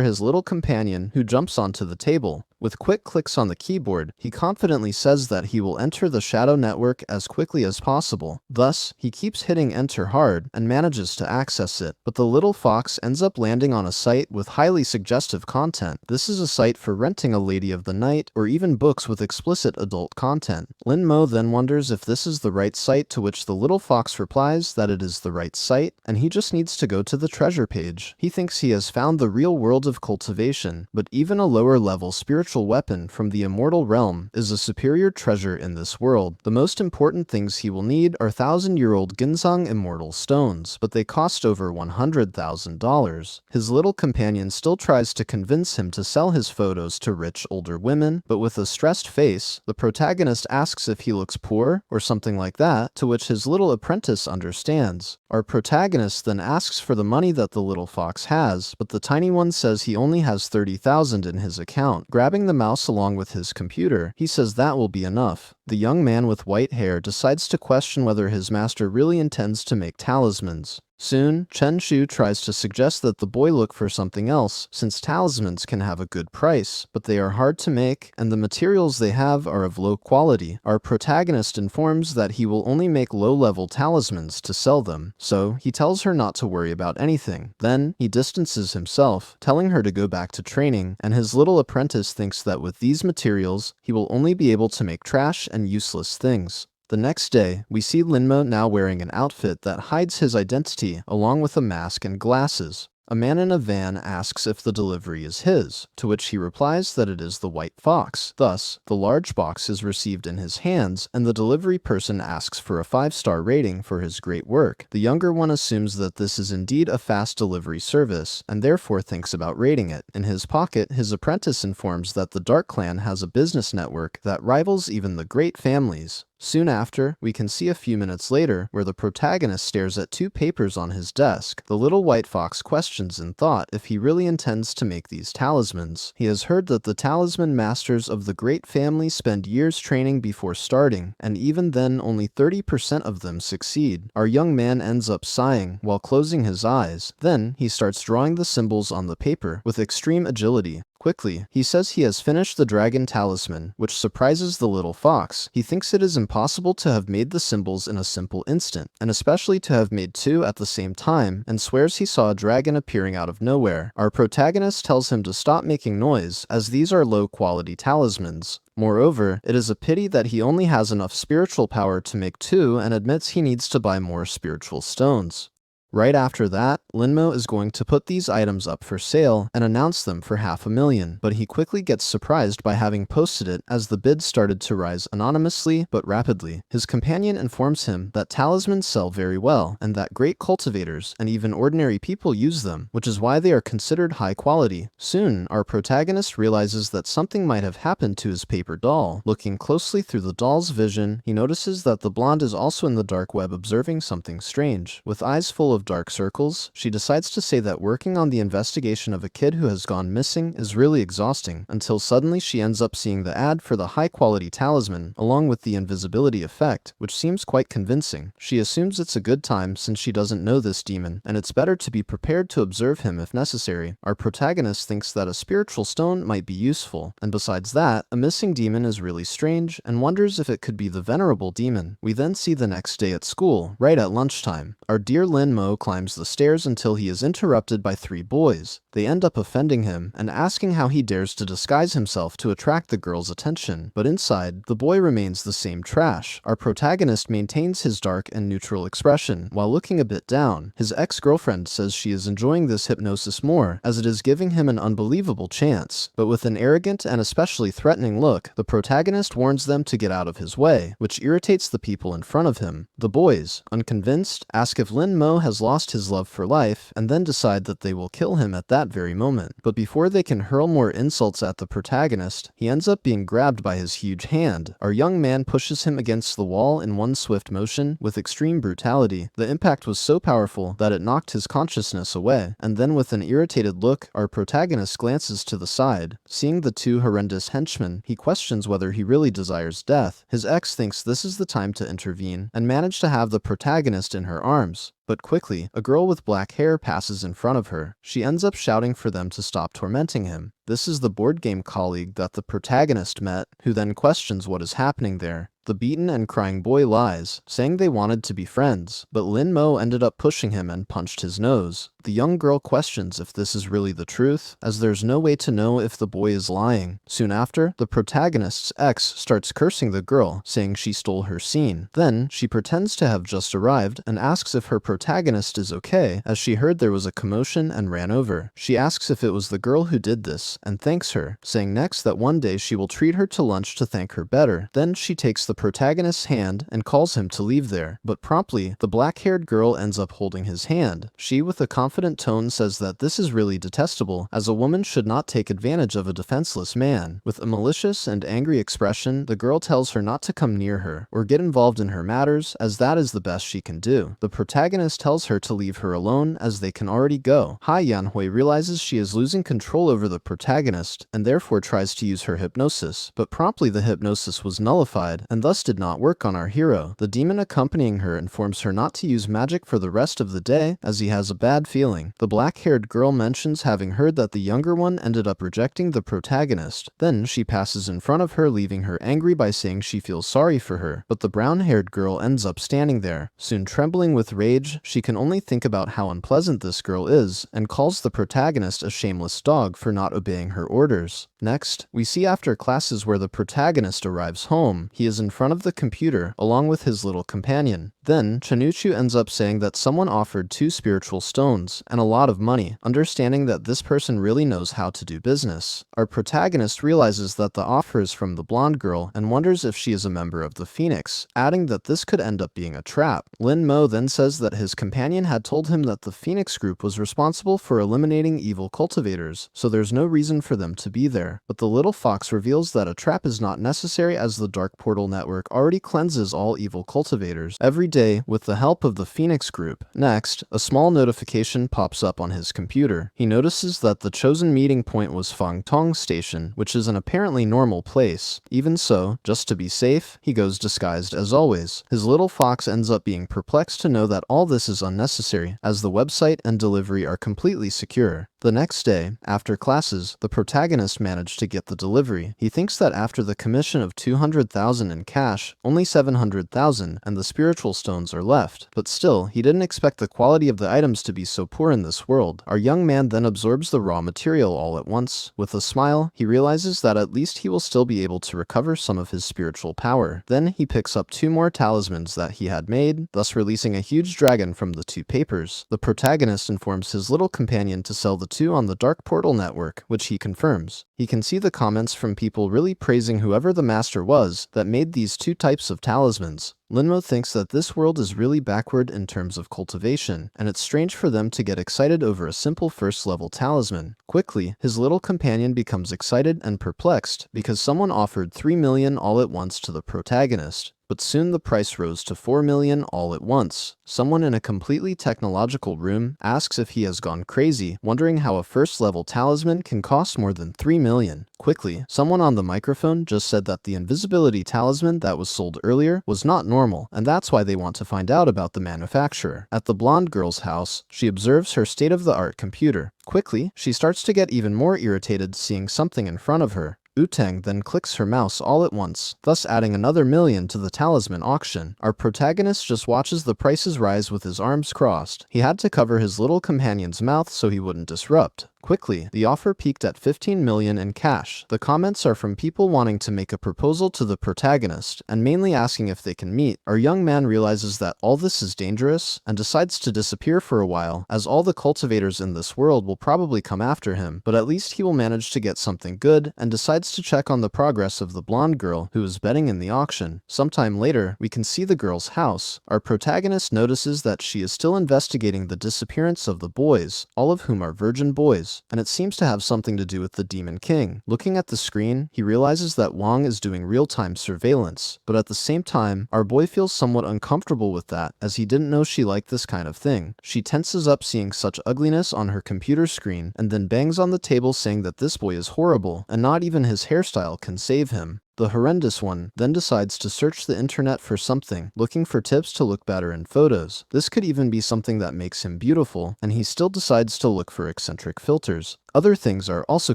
his little companion, who jumps onto the table. With quick clicks on the keyboard, he confidently says that he will enter the shadow network as quickly as possible. Thus, he keeps hitting enter hard and manages to access it. But the little fox ends up landing on a site with highly suggestive content. This is a site for renting a lady of the night or even books with explicit adult content. Lin Mo then wonders if this is the right site, to which the little fox replies that it is the right site and he just needs to go to the treasure page. He thinks he has found the real world of cultivation, but even a lower level spiritual weapon from the immortal realm is a superior treasure in this world. The most important things he will need are 1,000-year-old ginseng immortal stones, but they cost over $100,000. His little companion still tries to convince him to sell his photos to rich older women, but with a stressed face, the protagonist asks if he looks poor or something like that, to which his little apprentice understands. Our protagonist then asks for the money that the little fox has, but the tiny one says he only has 30,000 in his account. Grabbing the mouse along with his computer, he says that will be enough. The young man with white hair decides to question whether his master really intends to make talismans. Soon, Chen Shu tries to suggest that the boy look for something else, since talismans can have a good price, but they are hard to make, and the materials they have are of low quality. Our protagonist informs that he will only make low-level talismans to sell them, so he tells her not to worry about anything. Then, he distances himself, telling her to go back to training, and his little apprentice thinks that with these materials, he will only be able to make trash and useless things. The next day, we see Lin Mo now wearing an outfit that hides his identity, along with a mask and glasses. A man in a van asks if the delivery is his, to which he replies that it is the white fox. Thus, the large box is received in his hands, and the delivery person asks for a 5-star rating for his great work. The younger one assumes that this is indeed a fast delivery service, and therefore thinks about rating it. In his pocket, his apprentice informs that the Dark Clan has a business network that rivals even the great families. Soon after, we can see a few minutes later where the protagonist stares at 2 papers on his desk. The little white fox questions in thought if he really intends to make these talismans. He has heard that the talisman masters of the great family spend years training before starting, and even then only 30% of them succeed. Our young man ends up sighing while closing his eyes. Then, he starts drawing the symbols on the paper with extreme agility. Quickly, he says he has finished the dragon talisman, which surprises the little fox. He thinks it is impossible to have made the symbols in a simple instant, and especially to have made 2 at the same time, and swears he saw a dragon appearing out of nowhere. Our protagonist tells him to stop making noise, as these are low-quality talismans. Moreover, it is a pity that he only has enough spiritual power to make 2 and admits he needs to buy more spiritual stones. Right after that, Lin Mo is going to put these items up for sale and announce them for $500,000, but he quickly gets surprised by having posted it as the bid started to rise anonymously but rapidly. His companion informs him that talismans sell very well, and that great cultivators and even ordinary people use them, which is why they are considered high quality. Soon, our protagonist realizes that something might have happened to his paper doll. Looking closely through the doll's vision, he notices that the blonde is also in the dark web observing something strange. With eyes full of dark circles, she decides to say that working on the investigation of a kid who has gone missing is really exhausting, until suddenly she ends up seeing the ad for the high-quality talisman, along with the invisibility effect, which seems quite convincing. She assumes it's a good time since she doesn't know this demon, and it's better to be prepared to observe him if necessary. Our protagonist thinks that a spiritual stone might be useful, and besides that, a missing demon is really strange, and wonders if it could be the venerable demon. We then see the next day at school, right at lunchtime. Our dear Lin Mo climbs the stairs until he is interrupted by 3 boys. They end up offending him and asking how he dares to disguise himself to attract the girls' attention. But inside, the boy remains the same trash. Our protagonist maintains his dark and neutral expression while looking a bit down. His ex-girlfriend says she is enjoying this hypnosis more, as it is giving him an unbelievable chance. But with an arrogant and especially threatening look, the protagonist warns them to get out of his way, which irritates the people in front of him. The boys, unconvinced, ask if Lin Mo has lost his love for life, and then decide that they will kill him at that very moment. But before they can hurl more insults at the protagonist, he ends up being grabbed by his huge hand. Our young man pushes him against the wall in one swift motion with extreme brutality. The impact was so powerful that it knocked his consciousness away, and then with an irritated look, our protagonist glances to the side. Seeing the 2 horrendous henchmen, he questions whether he really desires death. His ex thinks this is the time to intervene, and manage to have the protagonist in her arms. But quickly, a girl with black hair passes in front of her. She ends up shouting for them to stop tormenting him. This is the board game colleague that the protagonist met, who then questions what is happening there. The beaten and crying boy lies, saying they wanted to be friends, but Lin Mo ended up pushing him and punched his nose. The young girl questions if this is really the truth, as there's no way to know if the boy is lying. Soon after, the protagonist's ex starts cursing the girl, saying she stole her scene. Then, she pretends to have just arrived and asks if her protagonist is okay, as she heard there was a commotion and ran over. She asks if it was the girl who did this, and thanks her, saying next that one day she will treat her to lunch to thank her better. Then she takes the protagonist's hand and calls him to leave there, but promptly, the black-haired girl ends up holding his hand. She, with a confident tone, says that this is really detestable, as a woman should not take advantage of a defenseless man. With a malicious and angry expression, the girl tells her not to come near her or get involved in her matters, as that is the best she can do. The protagonist tells her to leave her alone, as they can already go. Hai Yanhui realizes she is losing control over the protagonist, and therefore tries to use her hypnosis, but promptly the hypnosis was nullified, and thus did not work on our hero. The demon accompanying her informs her not to use magic for the rest of the day, as he has a bad feeling. The black-haired girl mentions having heard that the younger one ended up rejecting the protagonist. Then she passes in front of her, leaving her angry by saying she feels sorry for her, but the brown-haired girl ends up standing there. Soon trembling with rage, she can only think about how unpleasant this girl is, and calls the protagonist a shameless dog for not obeying her orders. Next, we see after classes where the protagonist arrives home. He is in front of the computer, along with his little companion. Then, Chanuchu ends up saying that someone offered 2 spiritual stones, and a lot of money, understanding that this person really knows how to do business. Our protagonist realizes that the offer is from the blonde girl, and wonders if she is a member of the Phoenix, adding that this could end up being a trap. Lin Mo then says that his companion had told him that the Phoenix group was responsible for eliminating evil cultivators, so there's no reason for them to be there. But the little fox reveals that a trap is not necessary, as the Dark Portal Network already cleanses all evil cultivators every day with the help of the Phoenix group. Next, a small notification pops up on his computer. He notices that the chosen meeting point was Fang Tong Station, which is an apparently normal place. Even so, just to be safe, he goes disguised as always. His little fox ends up being perplexed to know that all this is unnecessary, as the website and delivery are completely secure. The next day, after classes, the protagonist managed to get the delivery. He thinks that after the commission of 200,000 in cash, only 700,000 and the spiritual stones are left. But still, he didn't expect the quality of the items to be so poor in this world. Our young man then absorbs the raw material all at once. With a smile, he realizes that at least he will still be able to recover some of his spiritual power. Then he picks up 2 more talismans that he had made, thus releasing a huge dragon from the 2 papers. The protagonist informs his little companion to sell the 2 on the Dark Portal Network, which he confirms. He can see the comments from people really praising whoever the master was that made these 2 types of talismans. Lin Mo thinks that this world is really backward in terms of cultivation, and it's strange for them to get excited over a simple first-level talisman. Quickly, his little companion becomes excited and perplexed because someone offered 3 million all at once to the protagonist. But soon the price rose to 4 million all at once. Someone in a completely technological room asks if he has gone crazy, wondering how a first-level talisman can cost more than 3 million. Quickly, someone on the microphone just said that the invisibility talisman that was sold earlier was not normal, and that's why they want to find out about the manufacturer. At the blonde girl's house, she observes her state-of-the-art computer. Quickly, she starts to get even more irritated seeing something in front of her. Utang then clicks her mouse all at once, thus adding another million to the talisman auction. Our protagonist just watches the prices rise with his arms crossed. He had to cover his little companion's mouth so he wouldn't disrupt. Quickly, the offer peaked at 15 million in cash. The comments are from people wanting to make a proposal to the protagonist, and mainly asking if they can meet. Our young man realizes that all this is dangerous, and decides to disappear for a while, as all the cultivators in this world will probably come after him, but at least he will manage to get something good, and decides to check on the progress of the blonde girl who is betting in the auction. Sometime later, we can see the girl's house. Our protagonist notices that she is still investigating the disappearance of the boys, all of whom are virgin boys, and it seems to have something to do with the Demon King. Looking at the screen, he realizes that Wang is doing real-time surveillance, but at the same time, our boy feels somewhat uncomfortable with that, as he didn't know she liked this kind of thing. She tenses up seeing such ugliness on her computer screen, and then bangs on the table saying that this boy is horrible, and not even his hairstyle can save him. The horrendous one then decides to search the internet for something, looking for tips to look better in photos. This could even be something that makes him beautiful, and he still decides to look for eccentric filters. Other things are also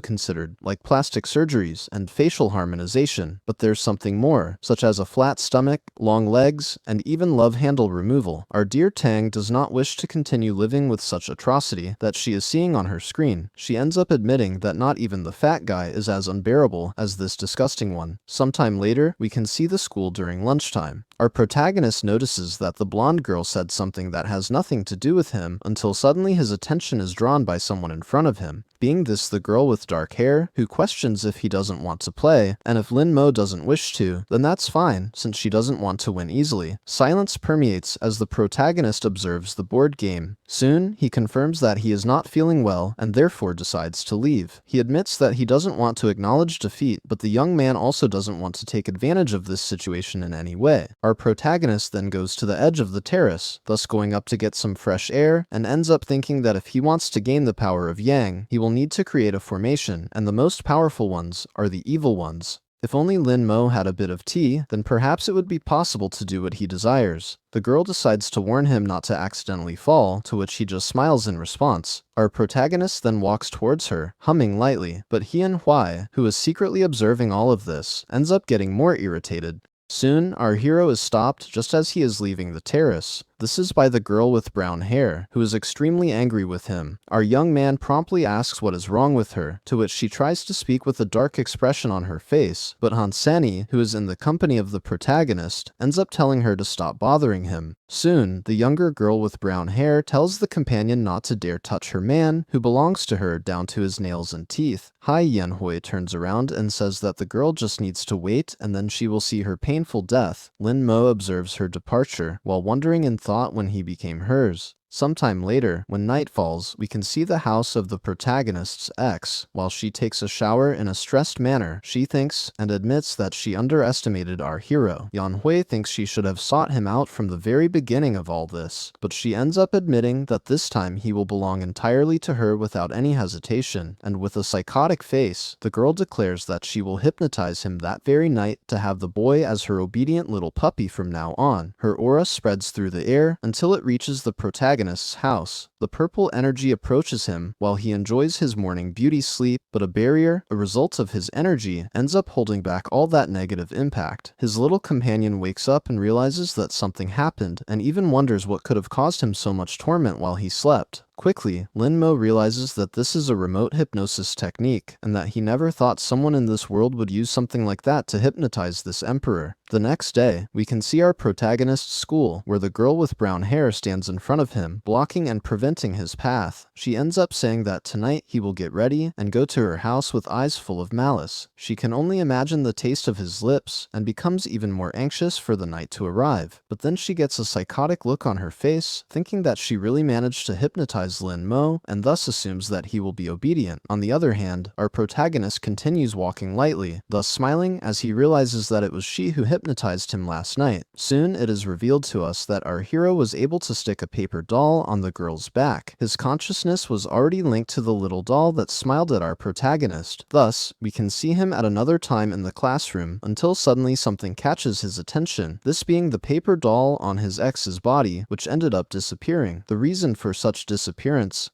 considered, like plastic surgeries and facial harmonization, but there's something more, such as a flat stomach, long legs, and even love handle removal. Our dear Tang does not wish to continue living with such atrocity that she is seeing on her screen. She ends up admitting that not even the fat guy is as unbearable as this disgusting one. Sometime later, we can see the school during lunchtime. Our protagonist notices that the blonde girl said something that has nothing to do with him until suddenly his attention is drawn by someone in front of him. Being this the girl with dark hair, who questions if he doesn't want to play, and if Lin Mo doesn't wish to, then that's fine, since she doesn't want to win easily. Silence permeates as the protagonist observes the board game. Soon, he confirms that he is not feeling well and therefore decides to leave. He admits that he doesn't want to acknowledge defeat, but the young man also doesn't want to take advantage of this situation in any way. Our protagonist then goes to the edge of the terrace, thus going up to get some fresh air, and ends up thinking that if he wants to gain the power of Yang, he will need to create a formation, and the most powerful ones are the evil ones. If only Lin Mo had a bit of tea, then perhaps it would be possible to do what he desires. The girl decides to warn him not to accidentally fall, to which he just smiles in response. Our protagonist then walks towards her, humming lightly, but he and Huai, who is secretly observing all of this, ends up getting more irritated. Soon, our hero is stopped just as he is leaving the terrace. This is by the girl with brown hair, who is extremely angry with him. Our young man promptly asks what is wrong with her, to which she tries to speak with a dark expression on her face, but Hansani, who is in the company of the protagonist, ends up telling her to stop bothering him. Soon, the younger girl with brown hair tells the companion not to dare touch her man, who belongs to her down to his nails and teeth. Hai Yanhui turns around and says that the girl just needs to wait and then she will see her painful death. Lin Mo observes her departure, while wondering in thought when he became hers. Sometime later, when night falls, we can see the house of the protagonist's ex. While she takes a shower in a stressed manner, she thinks and admits that she underestimated our hero. Yanhui thinks she should have sought him out from the very beginning of all this, but she ends up admitting that this time he will belong entirely to her without any hesitation, and with a psychotic face, the girl declares that she will hypnotize him that very night to have the boy as her obedient little puppy from now on. Her aura spreads through the air until it reaches the protagonist's house. The purple energy approaches him while he enjoys his morning beauty sleep, but a barrier, a result of his energy, ends up holding back all that negative impact. His little companion wakes up and realizes that something happened, and even wonders what could have caused him so much torment while he slept. Quickly, Lin Mo realizes that this is a remote hypnosis technique, and that he never thought someone in this world would use something like that to hypnotize this emperor. The next day, we can see our protagonist's school, where the girl with brown hair stands in front of him, blocking and preventing his path. She ends up saying that tonight he will get ready and go to her house with eyes full of malice. She can only imagine the taste of his lips, and becomes even more anxious for the night to arrive. But then she gets a psychotic look on her face, thinking that she really managed to hypnotize Lin Mo, and thus assumes that he will be obedient. On the other hand, our protagonist continues walking lightly, thus smiling as he realizes that it was she who hypnotized him last night. Soon, it is revealed to us that our hero was able to stick a paper doll on the girl's back. His consciousness was already linked to the little doll that smiled at our protagonist. Thus, we can see him at another time in the classroom, until suddenly something catches his attention, this being the paper doll on his ex's body, which ended up disappearing. The reason for such disappearance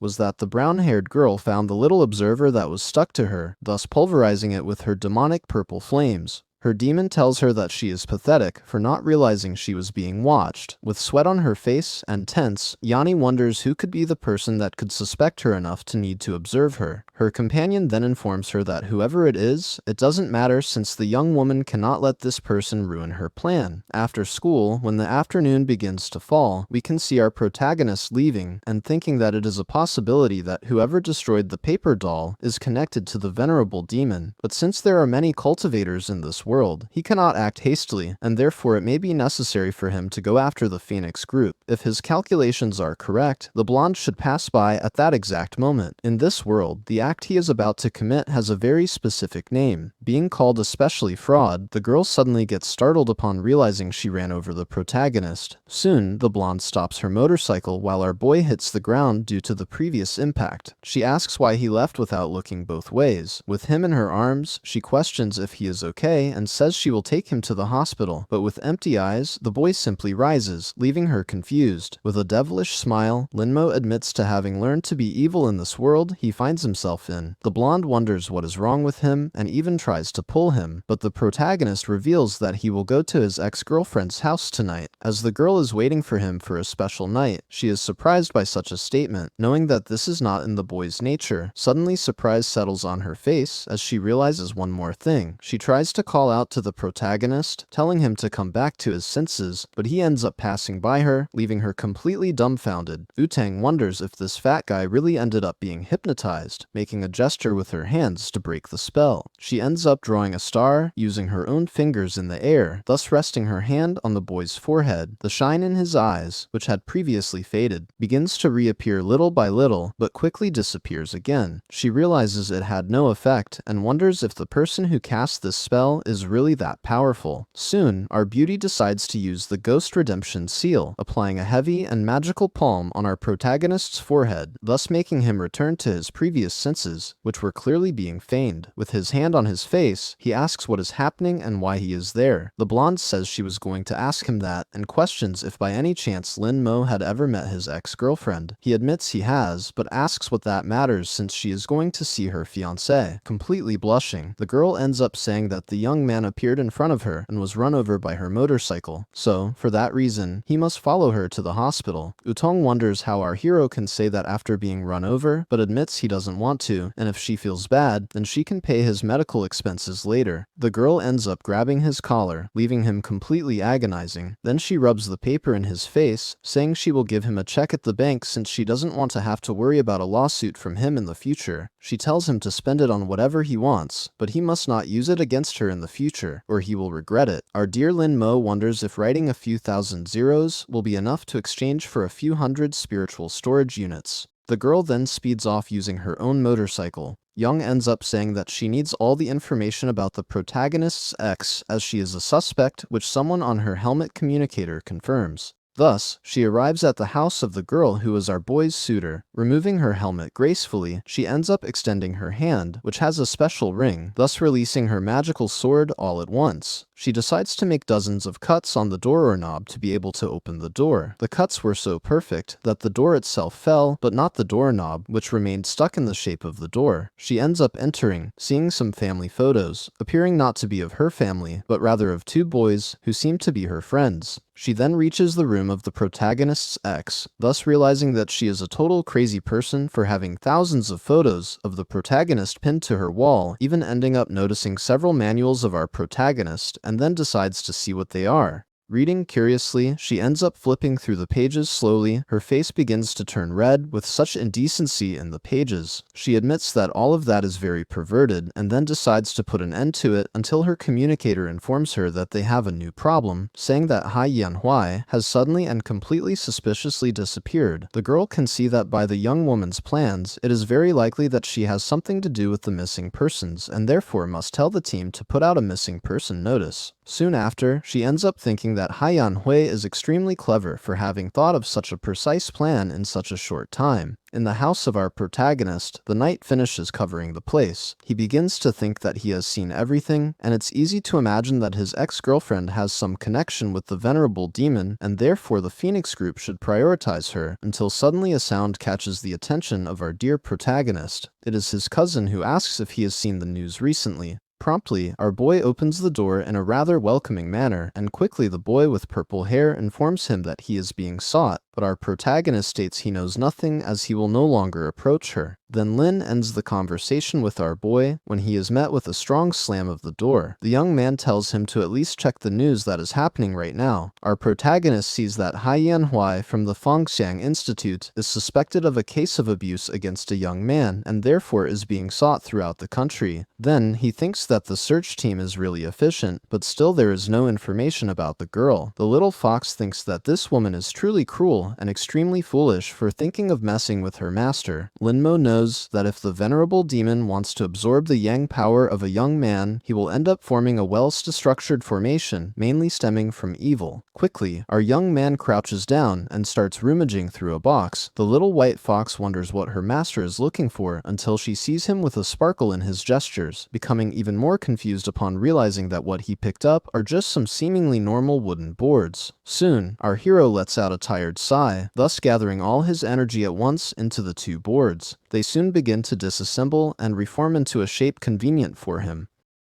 was that the brown-haired girl found the little observer that was stuck to her, thus pulverizing it with her demonic purple flames. Her demon tells her that she is pathetic for not realizing she was being watched. With sweat on her face and tense, Yanni wonders who could be the person that could suspect her enough to need to observe her. Her companion then informs her that whoever it is, it doesn't matter since the young woman cannot let this person ruin her plan. After school, when the afternoon begins to fall, we can see our protagonist leaving and thinking that it is a possibility that whoever destroyed the paper doll is connected to the venerable demon. But since there are many cultivators in this world, he cannot act hastily, and therefore it may be necessary for him to go after the Phoenix group. If his calculations are correct, the blonde should pass by at that exact moment. In this world, the act he is about to commit has a very specific name. Being called especially fraud, the girl suddenly gets startled upon realizing she ran over the protagonist. Soon, the blonde stops her motorcycle while our boy hits the ground due to the previous impact. She asks why he left without looking both ways. With him in her arms, she questions if he is okay and says she will take him to the hospital, but with empty eyes, the boy simply rises, leaving her confused. With a devilish smile, Lin Mo admits to having learned to be evil in this world he finds himself in. The blonde wonders what is wrong with him and even tries to pull him, but the protagonist reveals that he will go to his ex-girlfriend's house tonight. As the girl is waiting for him for a special night, she is surprised by such a statement, knowing that this is not in the boy's nature. Suddenly, surprise settles on her face as she realizes one more thing. She tries to call out to the protagonist, telling him to come back to his senses, but he ends up passing by her, leaving her completely dumbfounded. Wu-Tang wonders if this fat guy really ended up being hypnotized, making a gesture with her hands to break the spell. She ends up drawing a star, using her own fingers in the air, thus resting her hand on the boy's forehead. The shine in his eyes, which had previously faded, begins to reappear little by little, but quickly disappears again. She realizes it had no effect, and wonders if the person who cast this spell is really that powerful. Soon, our beauty decides to use the Ghost Redemption seal, applying a heavy and magical palm on our protagonist's forehead, thus making him return to his previous senses, which were clearly being feigned. With his hand on his face, he asks what is happening and why he is there. The blonde says she was going to ask him that, and questions if by any chance Lin Mo had ever met his ex-girlfriend. He admits he has, but asks what that matters since she is going to see her fiancé. Completely blushing, the girl ends up saying that the young man appeared in front of her and was run over by her motorcycle, so, for that reason, he must follow her to the hospital. Wu-Tang wonders how our hero can say that after being run over, but admits he doesn't want to, and if she feels bad, then she can pay his medical expenses later. The girl ends up grabbing his collar, leaving him completely agonizing. Then she rubs the paper in his face, saying she will give him a check at the bank since she doesn't want to have to worry about a lawsuit from him in the future. She tells him to spend it on whatever he wants, but he must not use it against her in the future, or he will regret it. Our dear Lin Mo wonders if writing a few thousand zeros will be enough to exchange for a few hundred spiritual storage units. The girl then speeds off using her own motorcycle. Young ends up saying that she needs all the information about the protagonist's ex as she is a suspect, which someone on her helmet communicator confirms. Thus, she arrives at the house of the girl who is our boy's suitor. Removing her helmet gracefully, she ends up extending her hand, which has a special ring, thus releasing her magical sword all at once. She decides to make dozens of cuts on the door knob to be able to open the door. The cuts were so perfect that the door itself fell, but not the doorknob, which remained stuck in the shape of the door. She ends up entering, seeing some family photos, appearing not to be of her family, but rather of two boys who seem to be her friends. She then reaches the room of the protagonist's ex, thus realizing that she is a total crazy person for having thousands of photos of the protagonist pinned to her wall, even ending up noticing several manuals of our protagonist, and then decides to see what they are. Reading curiously, she ends up flipping through the pages slowly. Her face begins to turn red with such indecency in the pages. She admits that all of that is very perverted and then decides to put an end to it until her communicator informs her that they have a new problem, saying that Hai Yanhui has suddenly and completely suspiciously disappeared. The girl can see that by the young woman's plans, it is very likely that she has something to do with the missing persons and therefore must tell the team to put out a missing person notice. Soon after, she ends up thinking that Hai Yanhui is extremely clever for having thought of such a precise plan in such a short time. In the house of our protagonist, the knight finishes covering the place. He begins to think that he has seen everything, and it's easy to imagine that his ex-girlfriend has some connection with the venerable demon, and therefore the Phoenix group should prioritize her, until suddenly a sound catches the attention of our dear protagonist. It is his cousin who asks if he has seen the news recently. Promptly, our boy opens the door in a rather welcoming manner, and quickly the boy with purple hair informs him that he is being sought, but our protagonist states he knows nothing as he will no longer approach her. Then Lin ends the conversation with our boy when he is met with a strong slam of the door. The young man tells him to at least check the news that is happening right now. Our protagonist sees that Hai Yanhui from the Fengxiang Institute is suspected of a case of abuse against a young man and therefore is being sought throughout the country. Then he thinks that the search team is really efficient, but still there is no information about the girl. The little fox thinks that this woman is truly cruel and extremely foolish for thinking of messing with her master. Lin Mo knows that if the venerable demon wants to absorb the yang power of a young man, he will end up forming a well-structured formation, mainly stemming from evil. Quickly, our young man crouches down and starts rummaging through a box. The little white fox wonders what her master is looking for until she sees him with a sparkle in his gestures, becoming even more confused upon realizing that what he picked up are just some seemingly normal wooden boards. Soon, our hero lets out a tired sigh, thus gathering all his energy at once into the two boards. They soon begin to disassemble and reform into a shape convenient for him.